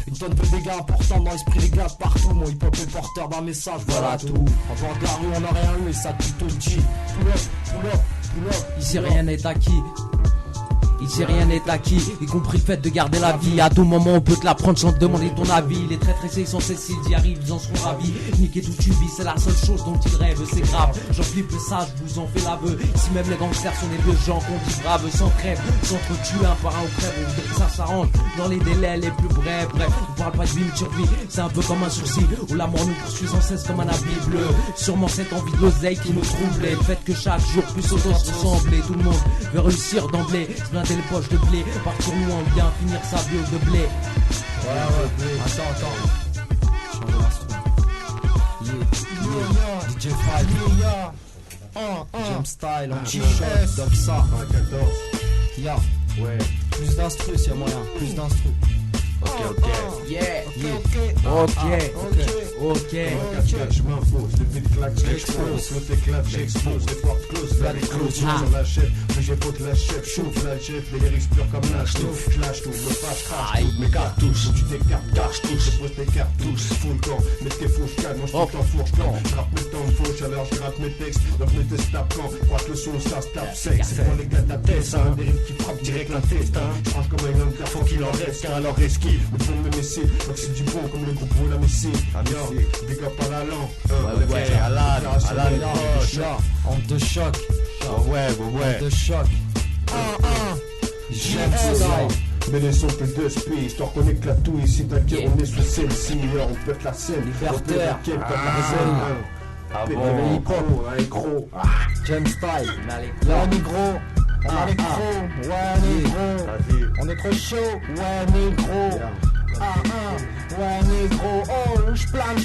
Speaker 6: Une tonne de dégâts importants dans l'esprit des gars partout. Mon hip-hop est porteur d'un message, voilà tout. En dehors de la rue, on n'a rien eu et ça tu te le dis. Pull up, pull up, pull up.
Speaker 7: Ici rien n'est acquis. Ici rien n'est acquis, y compris le fait de garder la vie. À tout moment on peut te la prendre sans te demander ton avis. Les traîtres essayent sans cesse, s'ils y arrivent, ils en seront ravis. Niquer tout tu vis, c'est la seule chose dont ils rêvent, c'est grave. J'en flippe ça, je vous en fais l'aveu. Ici même les gangsters sont des vieux gens qu'on dit braves, sans trêve, sans te tuer un par un au crève. On voudrait que ça s'arrange dans les délais les plus brefs. Bref, on parle pas de vie mais de survie, c'est un peu comme un sourcil où la mort nous poursuit sans cesse comme un habit bleu. Sûrement cette envie de l'oseille qui nous trouble, et le fait que chaque jour plus autant se ressembler. Tout le monde veut réussir d'emblée, se blinder les poches de blé. Partir loin, bien finir sa bio de blé.
Speaker 6: Ouais, attends. Change l'instru. DJ Five. Jam Style, en t-shirt, donc ça.
Speaker 2: 14.
Speaker 6: Ya.
Speaker 2: Ouais.
Speaker 6: Plus d'instru, s'il y a moyen. Plus d'instru.
Speaker 2: Ok.
Speaker 7: Yeah, ok.
Speaker 2: Je m'impose, le beat claque, j'explose. Quand t'éclates, j'expose. Les portes closes, la close. Sur la chef, mais j'ai pas de la chef. Chauffe la chef, les lyrics purs comme lâche tout. Je lâche tout, le fâche, crache toutes mes cartouches. Tu t'écartes, cache tout. Je pose tes cartouches. Full camp, mais t'es faux, je calme. Moi je t'en fourche quand. Je rappe mes temps de fauche, alors je gratte mes textes. Donc mes tests tapent quand. Crois que le son, ça se tape sec. C'est pour les gars de la tête, un dérive qui frappe direct l'intestin. Je range comme un homme, car faut qu'il en reste. Car alors esquive. Le fond de mes messieurs, donc c'est du bon comme le groupe pour la messie. Des gars pas la langue.
Speaker 6: Ouais, Alan, honte de choc.
Speaker 2: Ouais.
Speaker 6: De choc. J'aime ça.
Speaker 2: Mais les sons plus de speed, je te reconnais que la tout ici, t'inquiète, on est sous celle-ci, on pète la scène,
Speaker 6: Libertaire.
Speaker 2: on pète la quête comme la scène. Ah bon, un gros.
Speaker 6: Jam Style. Y'a un négro. On a les gros. Ouais, négro. On est trop chaud. Ouais, négro. Ouais, négro. Oh, j'plane,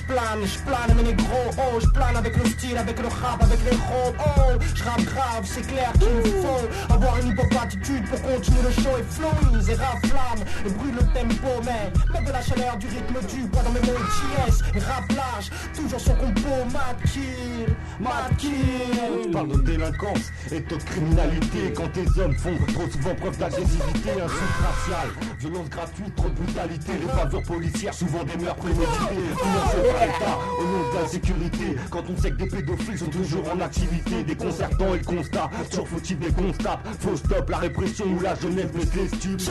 Speaker 6: mais négro. Oh, j'plane avec le style, avec le rap, avec les robes. Oh, j'rappe grave, c'est clair qu'il nous faut avoir une hypop attitude pour continuer le show et flow. Et raflamme, et brûle le tempo, mais mettre de la chaleur, du rythme, du poids dans mes mots TS. Et rap large, toujours son compo, mad kill.
Speaker 8: Je parle de délinquance et de criminalité. Quand tes hommes font trop souvent preuve d'agressivité, insulte raciale, violence gratuite, trop de brutalité, les bavures policières, souvent des meurtres prémédités, financés par l'État au nom de la sécurité. Quand on sait que des pédophiles sont toujours en activité, déconcertant et le constat, toujours faut-il des constats. Faut stop la répression ou la jeunesse met les stupes.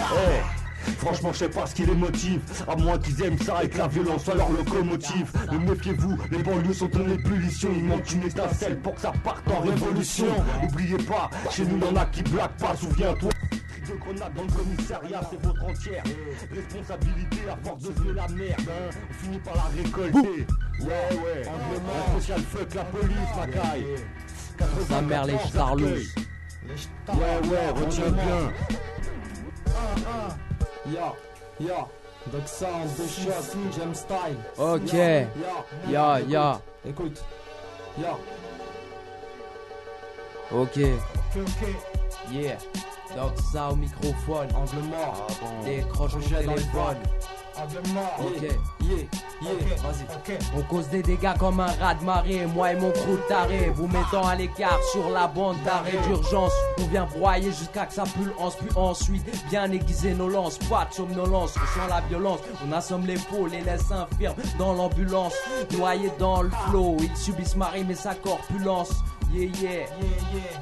Speaker 8: Franchement je sais pas ce qui les motive, à moins qu'ils aiment ça et que la violence soit leur locomotive. Mais méfiez-vous, les banlieues sont en ébullition. Il manque une étincelle pour que ça parte en révolution. Oubliez pas, chez nous y'en a qui blaguent pas, souviens-toi. De grenades dans le commissariat, c'est votre entière responsabilité. À force de jouer la merde, on finit par la récolter. Ouais, un social fuck la police, ma caille.
Speaker 7: Sa mère les charlots.
Speaker 8: Ouais, retiens bien.
Speaker 6: Ya, donc ça en deux shots, Jam Style.
Speaker 7: Ok. Ya.
Speaker 6: Écoute, ya.
Speaker 7: Ok. Yeah. Donc ça au microphone.
Speaker 6: Angle mort.
Speaker 7: Décroche le téléphone.
Speaker 6: Angle mort.
Speaker 7: Ok.
Speaker 6: Vas-y.
Speaker 7: On cause des dégâts comme un raz de marée. Moi et mon crew taré, vous mettant à l'écart sur la bande d'arrêt d'urgence. On vient broyer jusqu'à que ça pulse, puis ensuite bien aiguiser nos lances. Pas de somnolence, on sent la violence. On assomme les faux, les laisse infirmes dans l'ambulance. Noyés dans le flot, ils subissent marée mais sa corpulence. Yeah.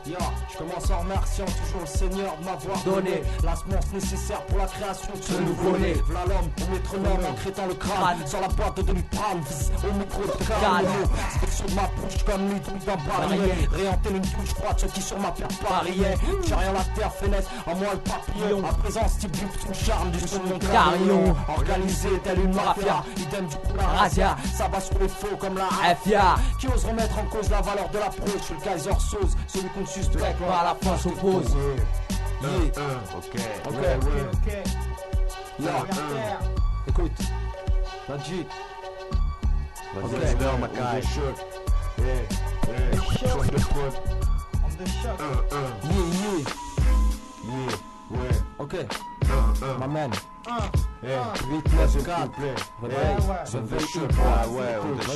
Speaker 6: Je commence en remerciant toujours le Seigneur de m'avoir donné la semence nécessaire pour la création de ce nouveau-né. V'là l'homme pour métronome en traitant le crâne sur la boîte de demi-prime au micro de calme. Inspection de ma bouche comme lui, truc d'un barillet. Réenter une touche froide, ceux qui sur ma paire pariaient. J'ai rien la terre, fenêtre, à moi le papillon. À présent, ce type du son charme du son de mon carillon. Organisé tel une mafia, idem du coup la razzia. Ça va sur les faux comme la FIA. Qui ose remettre en cause la valeur de l'approche. Le Kaiser Sauce, celui qu'on suspecte, pas à la fin s'oppose.
Speaker 2: Ok.
Speaker 6: Écoute, Nadji.
Speaker 2: Vas-y, let's go, ma caille. Choc de prod.
Speaker 6: Yeah.
Speaker 2: Ouais.
Speaker 6: Ok. M'amène.
Speaker 8: 8, 9, 4, ça fait cheval,
Speaker 6: moi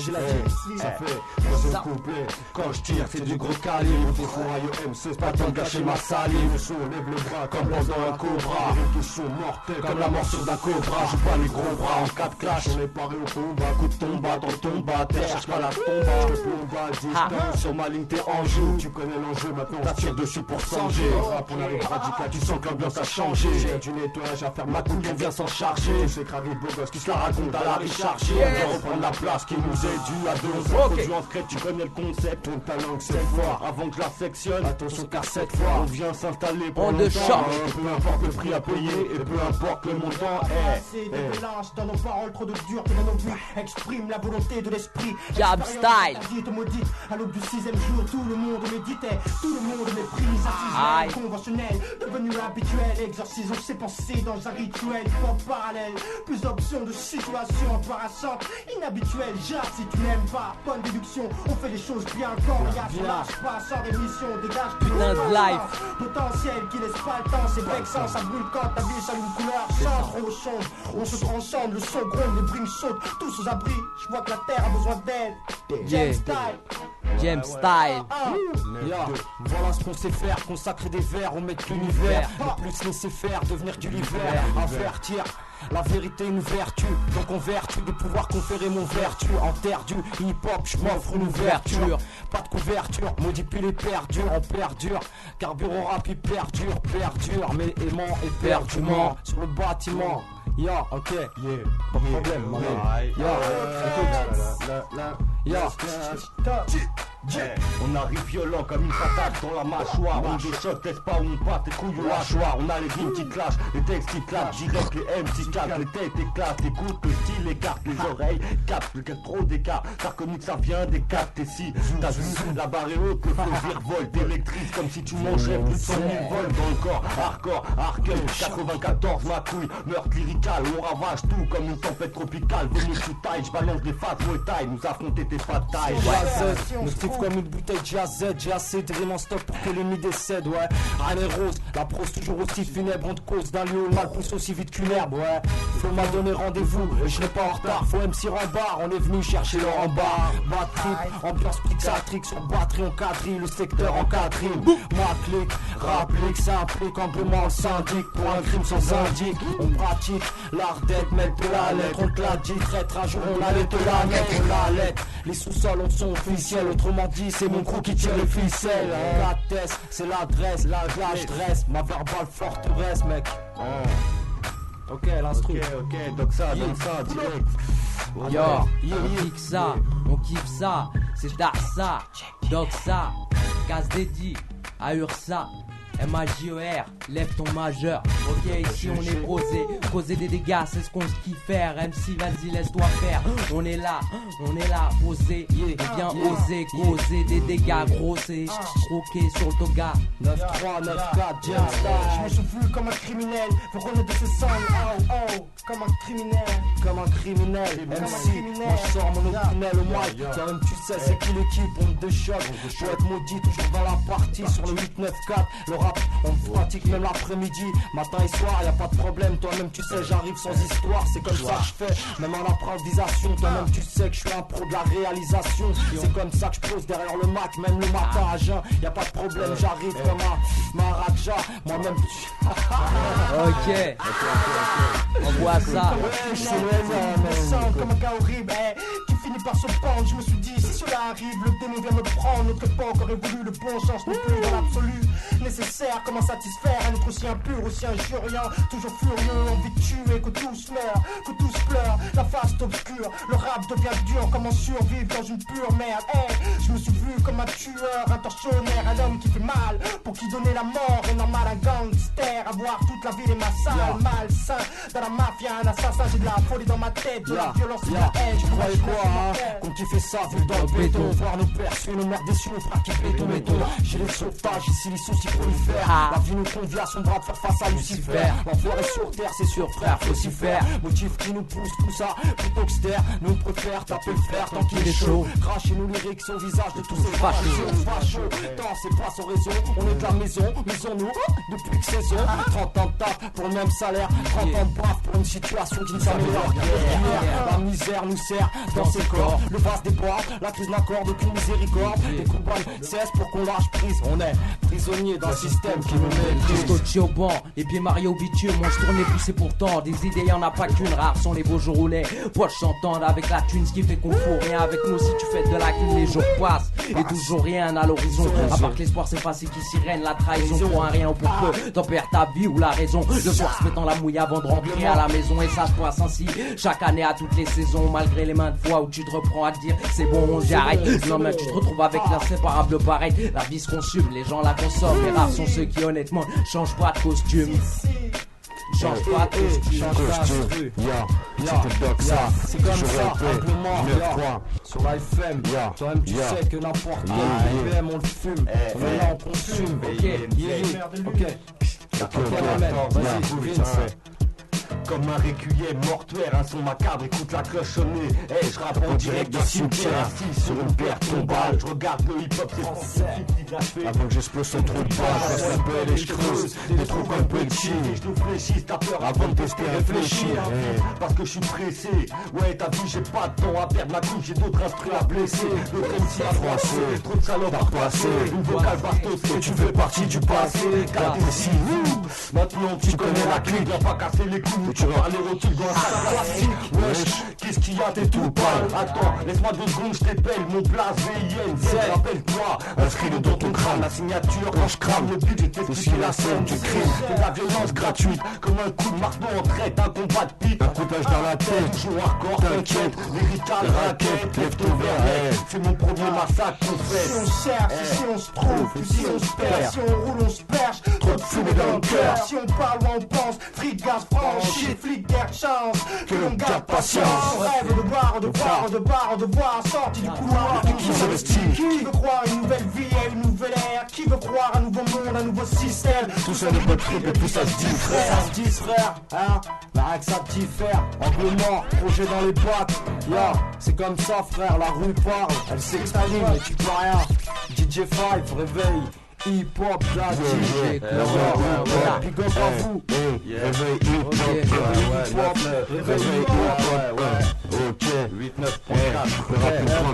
Speaker 6: je l'ai dit.
Speaker 8: ça fait troisième couplet. Quand je tire, c'est du gros calibre. Des fourrailles au M16, pas tant de gâcher ma salive. Le son lève le bras comme pendant un cobra. Les qui sont mortels comme la morsure d'un cobra. Je bats les gros bras en 4 clash. On est paré au combat, coup de tomba dans ton bas. Terre, cherche pas la tomba. Je te plombe à distance. Sur ma ligne, t'es en joue. Tu connais l'enjeu maintenant, on tire dessus pour changer. Rap, on arrive radical, tu sens que l'ambiance a changé. J'ai du nettoyage à faire, ma couille, on vient s'en charger. C'est cravé beau gosse qui se la raconte à la Richard. On vient reprendre la place qui nous est due à 2 ans. Produit en secret, tu connais le concept. Tourne ta langue 7 fois avant que je l'affectionne. Attention car 7 fois on vient s'installer pour longtemps. Peu importe le prix à payer et peu importe le montant.
Speaker 6: Assez de mélange dans nos paroles, trop de dureté dans nos vies. Exprime la volonté de l'esprit.
Speaker 7: Jab style.
Speaker 6: La vie te maudite. À l'aube du 6ème jour, tout le monde méditait. Tout le monde méprise. Artisanal, conventionnel, devenu habituel. Exorcisons ses pensées dans un rituel hip-hop parallèle. Plus d'options de situations embarrassantes, inhabituelles. Jacques, si tu n'aimes pas, bonne déduction. On fait les choses bien quand ça marche pas sans rémission. Dégage
Speaker 7: putain de life.
Speaker 6: Potentiel qui laisse pas le temps, c'est vexant. Ça brûle quand ta vie s'allume couleur sans trop sombre. On se transcende, le son gronde, les brimes sautent, tous aux abris. Je vois que la terre a besoin d'aide. James Style.
Speaker 7: James Style.
Speaker 6: Voilà ce qu'on sait faire, consacrer des vers, on met l'univers. Ne plus laisser faire, devenir du l'hiver. Avertir. La vérité une vertu, donc en vertu de pouvoir conférer mon vertu. En terre du hip-hop, je m'offre une ouverture. Pas de couverture, maudit puis les perdure, on perdure. Carburant rapide, perdure, mais aimant éperdument. Sur le bâtiment, ok, pas de problème,
Speaker 8: On arrive violent comme une patate dans la mâchoire. On de choc, laisse pas où on passe, tes couilles au hachoir. On a les rimes qui clashent, les textes qui claquent, direct les M qui claquent, les têtes éclatent, écoute le style écarte, les oreilles captent, le trop d'écart. T'as reconnu que ça vient des 4 et si t'as vu la barre est haute, le flow virevolte, électrique comme si tu mangeais plus de 100 000 volts dans le corps. Hardcore, Arkel, 94, ma couille, meurtre lyrical, on ravage tout comme une tempête tropicale. Venu sous taille, je balance des phases taille, nous affronter tes pas de taille.
Speaker 6: Me stiff comme une bouteille de GAZ, j'ai assez de rimes en stop pour que l'ennemi décède, ouais. Rien n'est rose, la prose toujours aussi funèbre, on te cause d'un lieu où le mal pousse aussi vite qu'une herbe, ouais. Faut m'a donné rendez-vous, et je n'ai pas en retard, faut MC Rambard, on est venu chercher leur en bas. Bad trip, ambiance pixatrique, sur batterie en quadrille, le secteur en quadrille. Ma clique, rapplique, ça implique amplement le syndic, pour un crime sans indique. On pratique l'art d'être, mettre de la lettre, on te l'a dit, traître un jour on allait te la mettre, on la lettre. Les sous-sols ont son officiel, autrement dit c'est mon crew qui tire les ficelles. La test, c'est l'adresse, là je dresse ma verbale forteresse mec. Ok, l'instru.
Speaker 8: Ok, donc ça, direct.
Speaker 7: On kiffe ça, c'est Darsa, Doxa, Casse dédié, Ahursa, M-A-J-E-R, lève ton majeur. Ok, ici on est posé, causer des dégâts, c'est ce qu'on se kiffe faire. MC, vas-y, laisse-toi faire. On est là, posé, et bien oser, causer des dégâts. Gros, c'est croquer sur le toga.
Speaker 6: 9-3, 9-4, James Style. Je me suis vu comme un criminel, faut renaître de ses cendres. Oh, comme un criminel. Comme un criminel, MC, moi je sors mon opinel au mic. Toi-même tu sais c'est qui l'équipe, on de choc. Je dois être maudit, toujours dans la partie. Sur le 8-9-4, le rap, on pratique même l'après-midi. Matin et soir, y'a pas de problème. Toi-même tu sais, j'arrive sans histoire. C'est comme ça que je fais, même en improvisation. Toi-même tu sais que je suis un pro de la réalisation. C'est comme ça que je pose derrière le Mac, même le matin à jeun. Y'a pas de problème, j'arrive comme un Maraja. Moi-même
Speaker 7: Ok, on voit ça.
Speaker 6: Comme un gars horrible, qui finit par se prendre. Je me suis dit, si cela arrive, le démon vient me prendre. Notre époque aurait voulu le bon sens, non plus dans l'absolu. Nécessaire, comment satisfaire un être aussi impur, aussi injuriant. Toujours furieux, envie de tuer, que tous meurent, que tous pleurent. La face obscure, le rap devient dur. Comment survivre dans une pure merde. Je me suis vu comme un tueur, un tortionnaire, un homme qui fait mal, pour qui donner la mort est normal, un gangster. Avoir toute la ville et ma salle, malsain. Dans la mafia, un assassin, j'ai de la folie dans ma tête, de la violence et de la haine. Tu croyais quoi, Qu'on kiffait ça, vu dans le béton. Voir nos pères, suivre nos mères déçues, nos frères qui paient ton béton. J'ai les sauvetages, ici les soucis prolifèrent. La vie nous convie à son bras de faire face à Lucifer. L'enfoiré sur terre, c'est sûr frère, faut s'y faire. Motif qui nous pousse, tout ça, plutôt que ster. Nous on préfère taper le fer tant qu'il est chaud. Crachez-nous lyriques au visage de tous ces fachos. Tant c'est pas sans raison, on est de la maison, maisons-nous depuis que saison. 30 ans de taf pour le même salaire, 30 ans de brave pour une situation qui ne s'améliore guère. La misère nous sert dans ses corps, le vase déborde, la crise n'accorde aucune miséricorde. Des coups de balle cessent pour qu'on lâche prise, on est prisonnier d'un système qui nous méprise.
Speaker 7: Scotché au banc, les pieds mariés au bitume, on se tournait poussé pourtant. Des idées y'en a pas qu'une, rares sont les beaux jours où les poches s'entendent avec la thune, ce qui fait qu'on fout rien avec nous. Si tu fais de la thune, les jours passent et toujours rien à l'horizon. À part que l'espoir c'est facile qui sirène, la trahison pour un rien ou pour peu. T'en perds ta vie ou la raison. Le soir se met dans la mouille avant de rentrer à la maison et ça se passe ainsi chaque année à toutes les saisons. Malgré les maintes fois où tu te reprends à te dire c'est bon j'arrête, non mais tu te retrouves avec l'inséparable pareil. La vie se consume, les gens la consomment. Les rares sont ceux qui honnêtement changent pas de costume. Change pas de costume.
Speaker 6: C'était Doc ça, c'est comme ça, simplement. Sur la FM, toi-même tu sais que n'importe quel FM on le fume, on est là, on consume.
Speaker 8: Vas-y, comme un réquiem mortuaire, un son macabre, écoute la cloche sonner. Je rappe en direct d'un cimetière, assis sur une pierre tombale. Je regarde le hip-hop, c'est français. Avant que j'explose son trou de balle, je passe la pelle et je creuse des trous comme Pelchi. Je te fléchis, t'as peur avant de tester, réfléchir. Parce que je suis pressé, ouais t'as vu j'ai pas de temps à perdre la couche. J'ai d'autres instruments à blesser, d'autres MC à froisser. Trop de salopes à repasser, une vocale bastos que tu fais partie du passé. Car t'es si maintenant tu connais la clique, viens pas casser les coups. Tu vas aller retour dans un classique. Wesh, qu'est-ce qu'il y a, t'es tout pâle. Attends, laisse-moi 2 secondes, je t'épelle. Mon place VIN, rappelle-toi. Inscris-le dans ton crâne, la signature. Quand je crame le but, je t'explique la scène du crime. C'est de la violence gratuite, comme un coup de marteau en traite. Un combat de pique, un coupage dans la tête. Toujours hardcore, t'inquiète. Lyrical, raquette, lève ton verre. C'est mon premier massacre qu'on fait.
Speaker 3: Si on cherche, si on se trouve, si on se perd, si on roule, on se perche.
Speaker 8: Trop de fumée dans le cœur.
Speaker 3: Si on parle ou on pense, fric, gaz, franchi, flic, guerre, chance. Que l'on garde patience. On rêve de boire, de voir, sorti du couloir.
Speaker 8: Qui s'investit?
Speaker 3: Qui veut croire une nouvelle vie et une nouvelle ère? Qui veut croire un nouveau monde, un nouveau système?
Speaker 8: Tout ça n'est pas de trip et tout ça se dit, frère.
Speaker 6: Ça se dit frère, hein? Bah avec sa petite fer, angle mort, projet dans les pattes. C'est comme ça frère, la rue parle. Elle s'exprime mais tu peux rien. DJ 5, réveil. Hip-hop, la DJ, big up à vous.
Speaker 8: Réveil hip-hop, réveil hip-hop, ok. 8-9,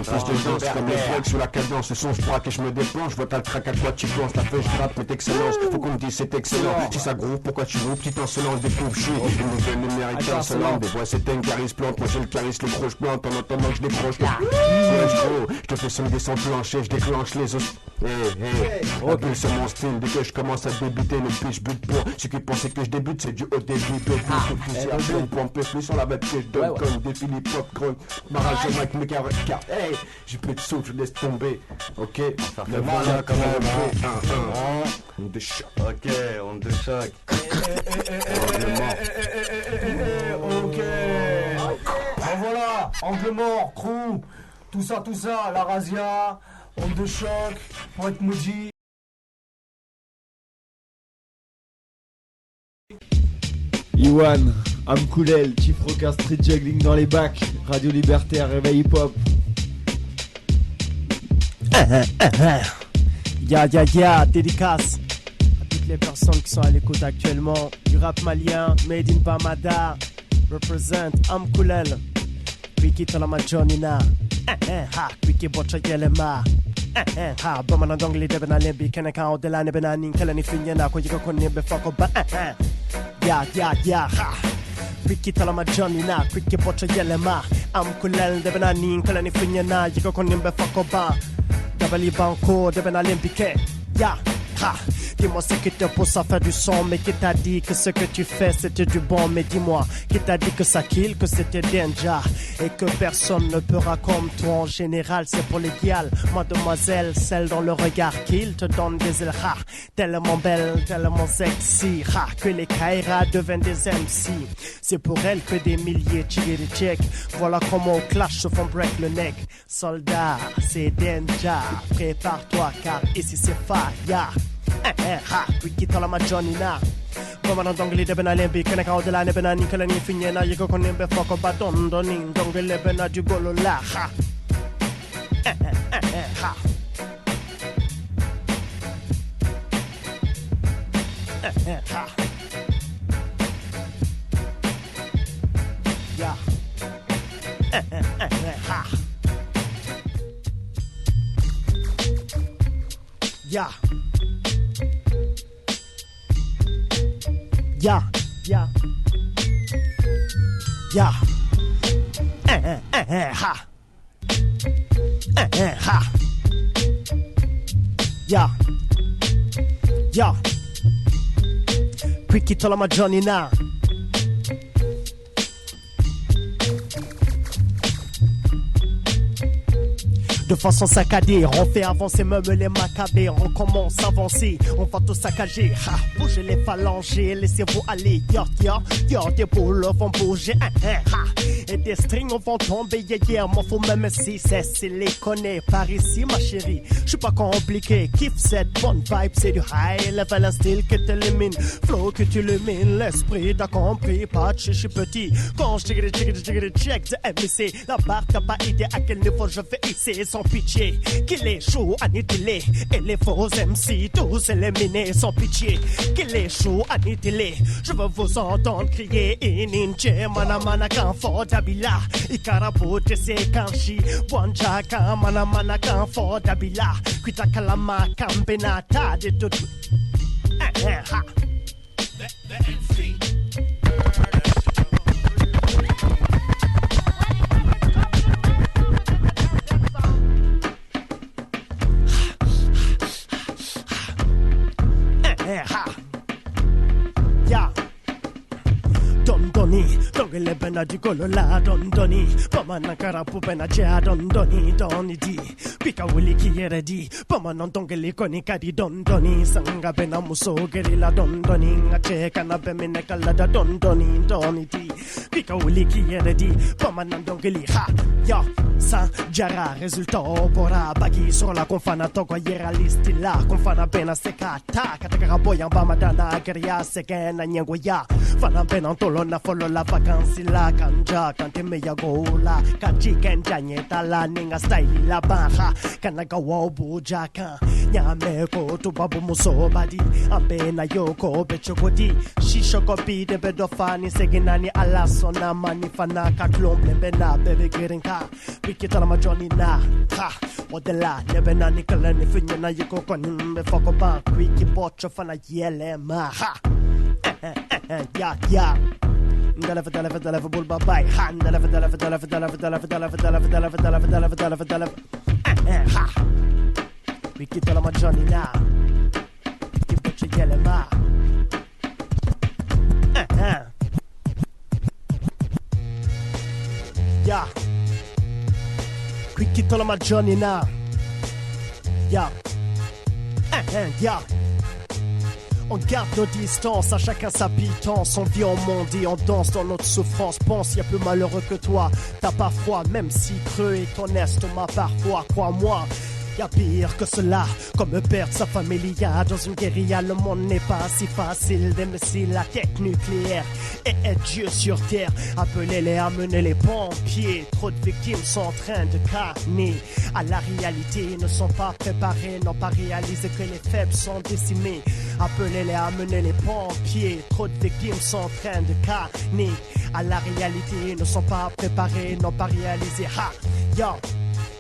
Speaker 8: fils de danse comme les breaks sur la cadence. Le son je braque et je me dépense. Je vois t'as le crack à toi tu penses. La feuille je rappe est excellence. Faut qu'on me dise c'est excellent. Si ça groove pourquoi tu joues? Petit insolent découvre je suis une nouvelle lumière étincelante. Des voix c'est un charisme plante. Moi j'ai le charisme le croche plante. En entendant que je décroche je te fais sonner sans plancher. Je déclenche les os. Appuie sur mon style, dès que je commence à débuter, le pitch but pour ceux qui pensaient que je débute, c'est du haut début, pompe plus sur la bête que je donne comme des Philippe Popcorn, Marage avec mes cartes, hey, j'ai plus de souffle, je laisse tomber, ok, le voilà comme un on de choc, ok, on de choc,
Speaker 3: ok, ben voilà, angle mort, crew, tout ça, la razzia, onde de choc, pour être maudit.
Speaker 9: Iwan, Amkoulel, Chief Rocker, Street Juggling dans les bacs, Radio Libertaire, Réveil Hip Hop.
Speaker 10: Dédicace à toutes les personnes qui sont à l'écoute actuellement du rap malien, Made in Bamada, represent Amkoulel, Kwiki Tolama Johnina, Kwiki Bocha Yelema. Bama dongli de bena lembi kene ka o de la ne bena nin kala ni finyana ko yiko konni be fako ba ya Kwiki talama Johnny na kwiki bocha yelema am kulel de bena nin kala ni finyana yiko konni be fako ba dabali banko de bena lembi ke ya Ha. Dis-moi ce qui te pousse à faire du son, mais qui t'a dit que ce que tu fais c'était du bon. Mais dis-moi, qui t'a dit que ça kill, que c'était danger et que personne ne pera comme toi. En général c'est pour les guiales, mademoiselle, celle dans le regard qu'il te donne des ailes. Ha. Tellement belle, tellement sexy, ha. Que les Kaira deviennent des MC. C'est pour elle que des milliers de check. Voilà comment au clash se font break le neck. Soldat, c'est danger, prépare-toi car ici c'est fire. Ha, Ricky tala ma Johnny na. Bama dongli de bena lembi kena ka odela ne bena ni kala ni finye na yiko konembe foko ba don donin dongli bena du golo la ha. Ha. Ha. Yeah. Ha. Yeah. Yeah, yeah, yeah. Ha. Ha. Yeah, yeah. Quicky tola ma Johnny na. De façon saccadée, on fait avancer même les macabées. On commence à avancer, on va tout saccager. Ha, bougez les phalanges, laissez-vous aller. Yo, des boules vont bouger. Ha, et des strings vont tomber. Yeah, m'en faut même si c'est les connaît. Par ici, ma chérie, je suis pas compliqué. Kiffe cette bonne vibe, c'est du high level, un style que t'élimines. Flow que tu illumines, l'esprit t'as compris. Pas de chichi petit. Quand je check the MBC, la barre t'as pas idée à quel niveau je vais ici. Sans pitié, qu'il échoue, annihilé. Et les faux MC, tous éliminés sans pitié. Qu'il échoue, annihilé. Je veux vous entendre crier. Ininche, mana confortabila. Ikarabote se kanshi. Wanjaka, mana confortabila. Kuita kalama, kampenata de tout. Ha. The MC. Yeah. Dondoni, dongele bena di golo la dondoni. Pamana karapu bena ja dondoni, doni di. Pika wili kiere di. Pamana dongele konika di dondoni. Sanga bena muso geri la dondoni. Ngache kana bemine kala da dondoni, doni di. Pika wili kiere di. Pamana dongele ha. Ya, sa jara résultat opora. Bagi sur la confana togo yera listi la. Confana bena sekata. Katakara boyan bamadana geria sekena nyengoya. Fana bena tolona follow la vacancy la kanja kante me ya gola kachi kenja nyeta la ninga style la baha kanaga wobu jaka nyame ko to babu muso badi ambe na yoko bechokodi shisho kopi de bedofani seginani ala sona mani fana ka klomble bena bebe girinka pikita ma Johnny na ha odela nebena nikala ni finya na yoko konin be foko ba kwiki bocho fana yele ma ha ya Daleva bulba bay han daleva ha we get all my Johnny now keep put your yellow ma yeah we get all my Johnny now yeah yeah. On garde nos distances, à chacun sa pitance. On vit en monde et on danse dans notre souffrance. Pense, y a plus malheureux que toi. T'as pas froid, même si creux est ton estomac parfois. Crois-moi, y'a pire que cela, comme perdre sa famille dans une guérilla. Le monde n'est pas si facile, des missiles, la tech nucléaire et être Dieu sur terre. Appelez-les, amenez les pompiers. Trop de victimes sont en train de canner. À la réalité, ils ne sont pas préparés, n'ont pas réalisé que les faibles sont décimés. Appelez-les, amenez les pompiers. Trop de victimes sont en train de canner. À la réalité, ils ne sont pas préparés, n'ont pas réalisé. Ha, yo.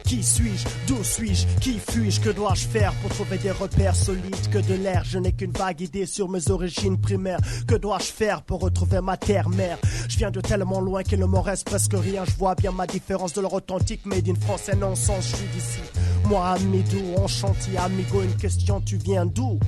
Speaker 10: Qui suis-je? D'où suis-je? Qui fuis-je? Que dois-je faire pour trouver des repères solides que de l'air? Je n'ai qu'une vague idée sur mes origines primaires. Que dois-je faire pour retrouver ma terre-mère? Je viens de tellement loin qu'il ne m'en reste presque rien. Je vois bien ma différence de leur authentique made in France et non sens, je suis d'ici. Moi, Amidou, enchanté, amigo, une question, tu viens d'où?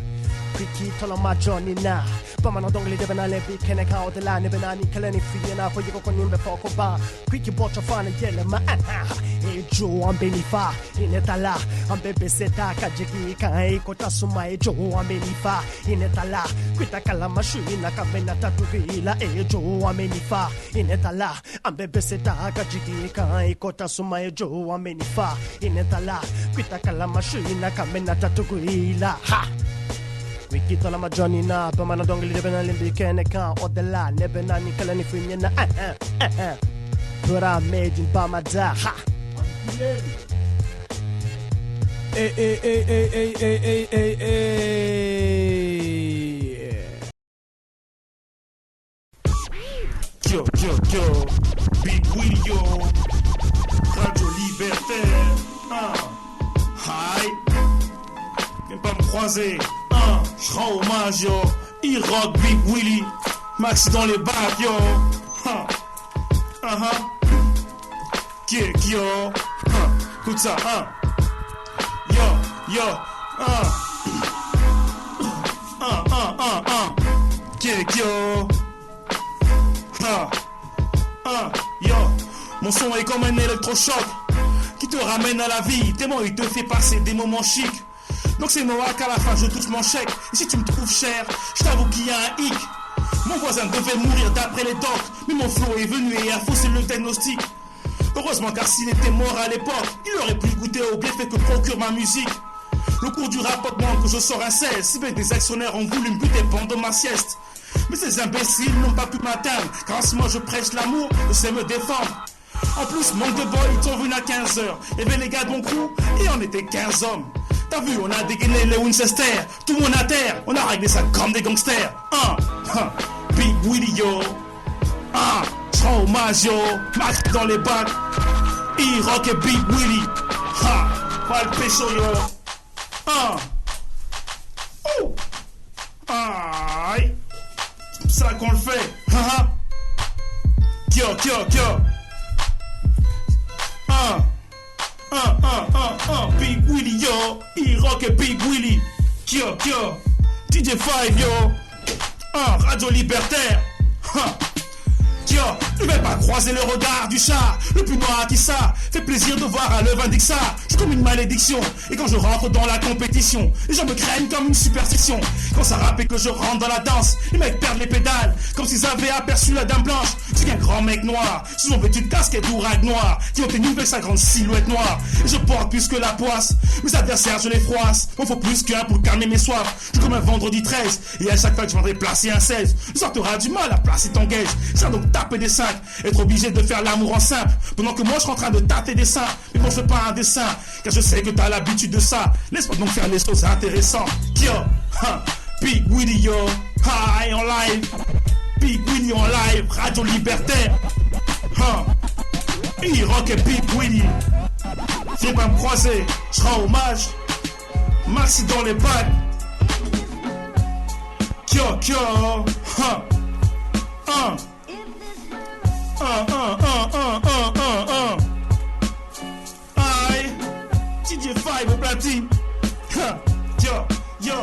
Speaker 10: Quickie, Toloma, Johnny, na. Pamano dongle de banale, be Kenneth out the line, Benani, Kalani, Fiona, for you go on the Foko Bar. Quickie, bought a fan and yell, ma. Hey, Joe, I'm Benifa, in Etala, I'm Bebe Seta, Kajiki, Kai, Kotasuma, Joe, I'm Benifa, in Etala, Quita Kalamashu, in a Kamenata to Villa, hey, Joe, I'm Benifa, in Etala, I'm Bebe Seta, Kajiki, Kai, Kotasuma, Joe, I'm Benifa, in Etala, Quita Kalamashu, in a Kamenata to Villa, ha! Wiki tola ma Johnny na Pamana dongli de benali mbikene kan Odela nebe na nikala ni finye na Pura made in Pamada ha
Speaker 1: Hey, hey, hey, hey, hey, hey, hey, hey, hey.
Speaker 11: Yo, Big Willy, yo, Radio Libertaire, hi, viens pas me croiser, je rends hommage, yo, E-Rock, Big Willy, Maxi dans les bacs, yo, kick, yo, écoute ça, yo, kick, yo, yo, mon son est comme un électrochoc qui te ramène à la vie, tellement il te fait passer des moments chics. Donc c'est Noah qu'à la fin je touche mon chèque. Et si tu me trouves cher, je t'avoue qu'il y a un hic. Mon voisin devait mourir d'après les docs, mais mon flow est venu et a faussé le diagnostic. Heureusement car s'il était mort à l'époque, il aurait pu goûter au bienfait que procure ma musique. Le cours du rap augmente que je sors un 16, si bien des actionnaires ont voulu me buter pendant ma sieste. Mais ces imbéciles n'ont pas pu m'atteindre, car en ce moment je prêche l'amour, je sais me défendre. En plus, manque de bol, ils sont venus à 15h. Et bien les gars de mon crew, et on était 15 hommes. T'as vu, on a dégainé les Winchester, tout le monde à terre, on a réglé ça comme des gangsters. Big Willy yo, je rends hommage yo, Max dans les bacs, E-Rock et Big Willy, pas le pécho yo, aïe, c'est ça qu'on le fait, Kyo, Big Willy yo, E-Rock et Big Willy, Kyo, DJ5 yo, Radio Libertaire, Kyo, ne vais pas croiser le regard du chat, le plus noir qui ça, fait plaisir de voir un levain ça. Je suis comme une malédiction, et quand je rentre dans la compétition, les gens me craignent comme une superstition. Quand ça rappe et que je rentre dans la danse, les mecs perdent les pédales, comme s'ils avaient aperçu la dame blanche. Je suis qu'un grand mec noir, sous son vêtu de casquette d'ouragan noir, qui ont tenu avec sa grande silhouette noire. Et je porte plus que la poisse, mes adversaires je les froisse. Il faut plus qu'un pour calmer mes soifs. Je suis comme un vendredi 13, et à chaque fois que je viendrai placer un 16, le soir t'auras du mal à placer ton gage. J'ai donc taper des 5, être obligé de faire l'amour en simple, pendant que moi je suis en train de tâter des seins. Mais bon je fais pas un dessin, car je sais que t'as l'habitude de ça. Laisse-moi donc faire les choses intéressantes. Yo, Big Willy yo, hi en live, Big Willy en live, Radio Libertaire, E-Rock et Big Willy. Viens pas me croiser, je rends hommage, Maxi dans les bacs, Kyo, aïe, DJ5 au platine, yo,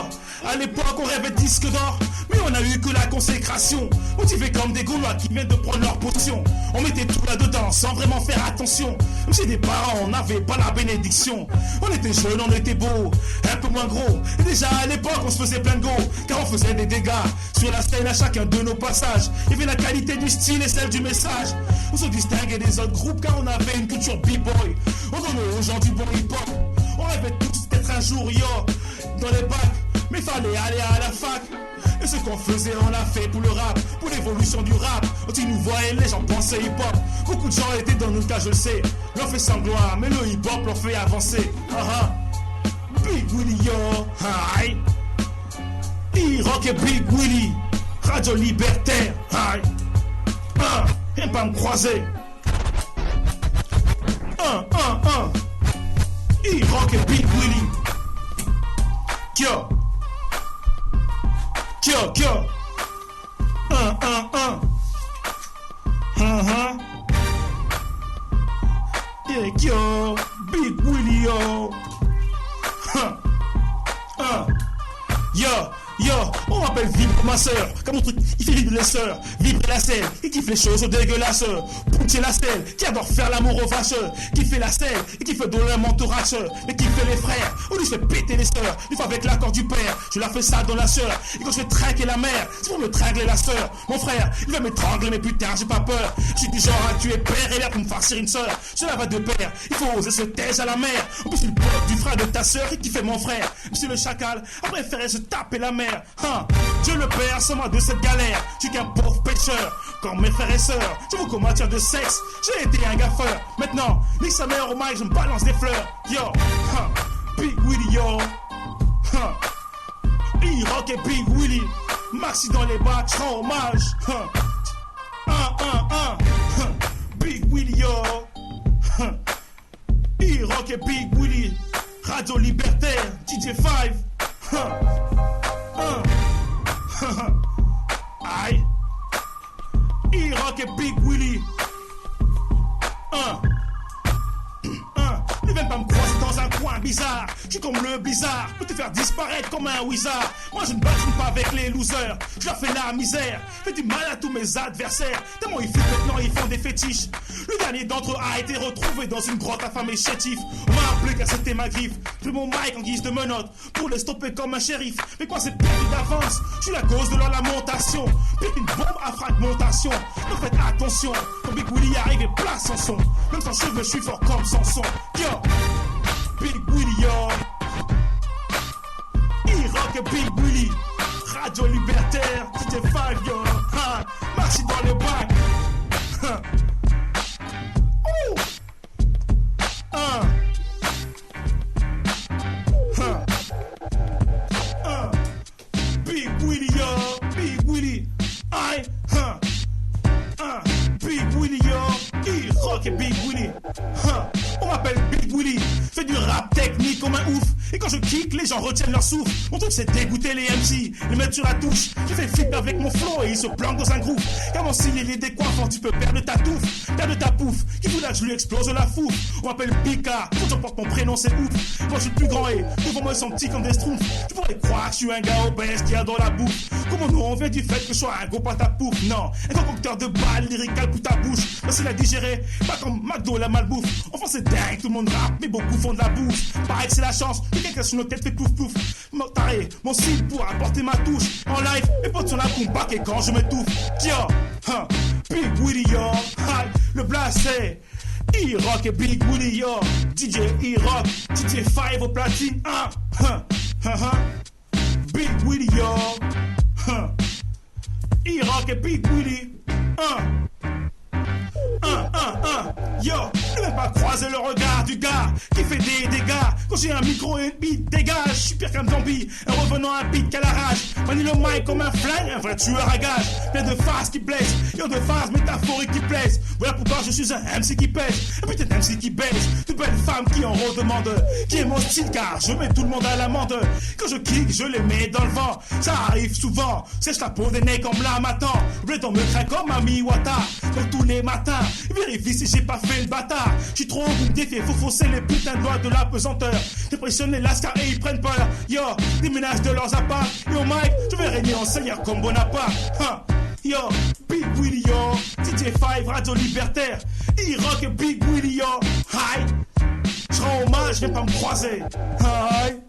Speaker 11: à l'époque on rêvait de disque d'or, mais on a eu que la consécration. Motivés comme des Gaulois qui viennent de prendre leur potion. On mettait tout là-dedans sans vraiment faire attention. Même si des parents, on n'avait pas la bénédiction. On était jeunes, on était beaux, un peu moins gros. Et déjà à l'époque on se faisait plein de go, car on faisait des dégâts sur la scène à chacun de nos passages. Il y avait la qualité du style et celle du message. On se distinguait des autres groupes car on avait une culture b-boy. On donnait aux gens du bon hip-hop. On rêvait tous d'être un jour yo dans les bacs, mais fallait aller à la fac. Et ce qu'on faisait, on l'a fait pour le rap, pour l'évolution du rap. Quand ils nous voyaient, les gens pensaient hip-hop. Beaucoup de gens étaient dans notre cas, je le sais. L'on fait sans gloire, mais le hip-hop l'on fait avancer. Big Willy yo, hi. E-Rock et Big Willy, Radio Libertaire, hi. Viens pas me croiser. E-Rock et Big Willy. Kyo. Yeah, yo, Big Willy, yo. Yo, on m'appelle Vibre ma sœur. Comme mon truc, il fait vibrer les sœurs. Vibrer la selle, qui kiffe les choses dégueulasses. Poutier la selle, qui adore faire l'amour aux vaches. Qui fait la selle, et qui fait donner un mentorache. Mais qui fait les frères, ou lui je fais péter les sœurs. Une fois avec l'accord du père, je la fais ça dans la sœur. Et quand je fais traquer la mère, c'est pour me tringler la sœur. Mon frère, il va m'étrangler, mais putain, j'ai pas peur. Je suis du genre à tuer père et l'air pour me farcir une sœur. Cela va de pair, il faut oser se taire à la mer. En plus, il pote du frère de ta sœur et qui fait mon frère. Monsieur le chacal a préféré se taper la mer. Dieu le père, sauve-moi de cette galère. Je suis qu'un pauvre pêcheur, comme mes frères et sœurs. Je vous qu'en matière de sexe, j'ai été un gaffeur. Maintenant, nique sa mère au mic, je me balance des fleurs. Yo, Big Willy, yo. E-Rock et Big Willy. Maxi dans les bacs, je rends hommage. Big Willy, yo. E-Rock et Big Willy. Radio Libertaire, DJ5. Aïe. E-Rock et Big Willy. Ne viens pas me croiser dans un coin bizarre. Je suis comme le bizarre, je peux te faire disparaître comme un wizard. Moi je ne badine pas avec les losers, je leur fais la misère. Fais du mal à tous mes adversaires. Tellement ils flippent maintenant, ils font des fétiches. Le dernier d'entre eux a été retrouvé dans une grotte affamée chétif. On m'a appelé car c'était ma griffe. J'ai pris mon mic en guise de menotte pour les stopper comme un shérif. Mais quoi c'est perdu d'avance, je suis la cause de leur lamentation. Pète une bombe à fragmentation. Donc faites attention, quand Big Willy arrive et place son son. Même sans cheveux, je suis fort comme Samson. Yo, Big Willy, yo. E-Rock et Big Willy. Radio Libertaire, DJ5, yo. Marche dans le bac. Big Willy, yo. Big Willy. Big Willy, yo. E-Rock et Big Willy. On m'appelle Big Willy. Fais du rap technique comme un ouf. Et quand je kick, les gens retiennent leur souffle. Mon truc c'est dégoûter les MC, les mettre sur la touche. Je fais flip avec mon flow et ils se planquent dans un groove. Car mon style il est décoiffant, tu peux perdre ta touffe, perdre ta pouffe. Qui voulait que je lui explose la fouffe. On m'appelle Pika, quand j'emporte mon prénom c'est ouf. Moi je suis plus grand et devant moi ils sont petits comme des schtroumpfs. Tu pourrais croire que je suis un gars obèse qui a dans la bouffe. Comment nous on vient du fait que je sois un gros pâte à pouf. Non, un concocteur de balles lyrical pour ta bouche. Facile à digérer, pas comme McDo la malbouffe. Enfin c'est dingue, tout le monde rappe, mais beaucoup font de la bouffe. Pareil que c'est la chance, que quelqu'un sur nos têtes fait plouf plouf. Mon taré, mon style pour apporter ma touche. En live, mes potes sont là pour me baquer quand je m'étouffe. Yo, Big Willy yo, le blast c'est E-Rock et Big Willy yo. DJ E-Rock, DJ5 au platine. Big Willy yo, E-Rock et Big Willy. Yo, ne vais pas croiser le regard du gars qui fait des dégâts. Quand j'ai un micro et une beat, dégage. Je suis pire qu'un zombie, un revenant à beat qu'à la rage. Manie le mic comme un flingue, un vrai tueur à gage. Plein de phases qui blessent, yo de phases métaphoriques qui plaisent. Voilà pourquoi je suis un MC qui pèse, un putain d'MC qui baisse. De belles femmes qui en redemandent, qui est mon style car je mets tout le monde à l'amende. Quand je kick, je les mets dans le vent. Ça arrive souvent, sèche la peau des nez comme là m'attend. Bredon me craint comme Ami Wata. Donc tous les matins, vérifie si j'ai pas fait le bâtard. J'suis trop pour me défier, faut fausser les putains de lois de la pesanteur. Dépressionne les lascars et ils prennent peur. Yo, des menaces de leurs apparts. Et au mic, je vais régner en seigneur comme Bonaparte. Yo, Big Willy yo, DJ5, Radio Libertaire. E-Rock et Big Willy yo. Hi, j'rends hommage, viens pas me croiser. Hi.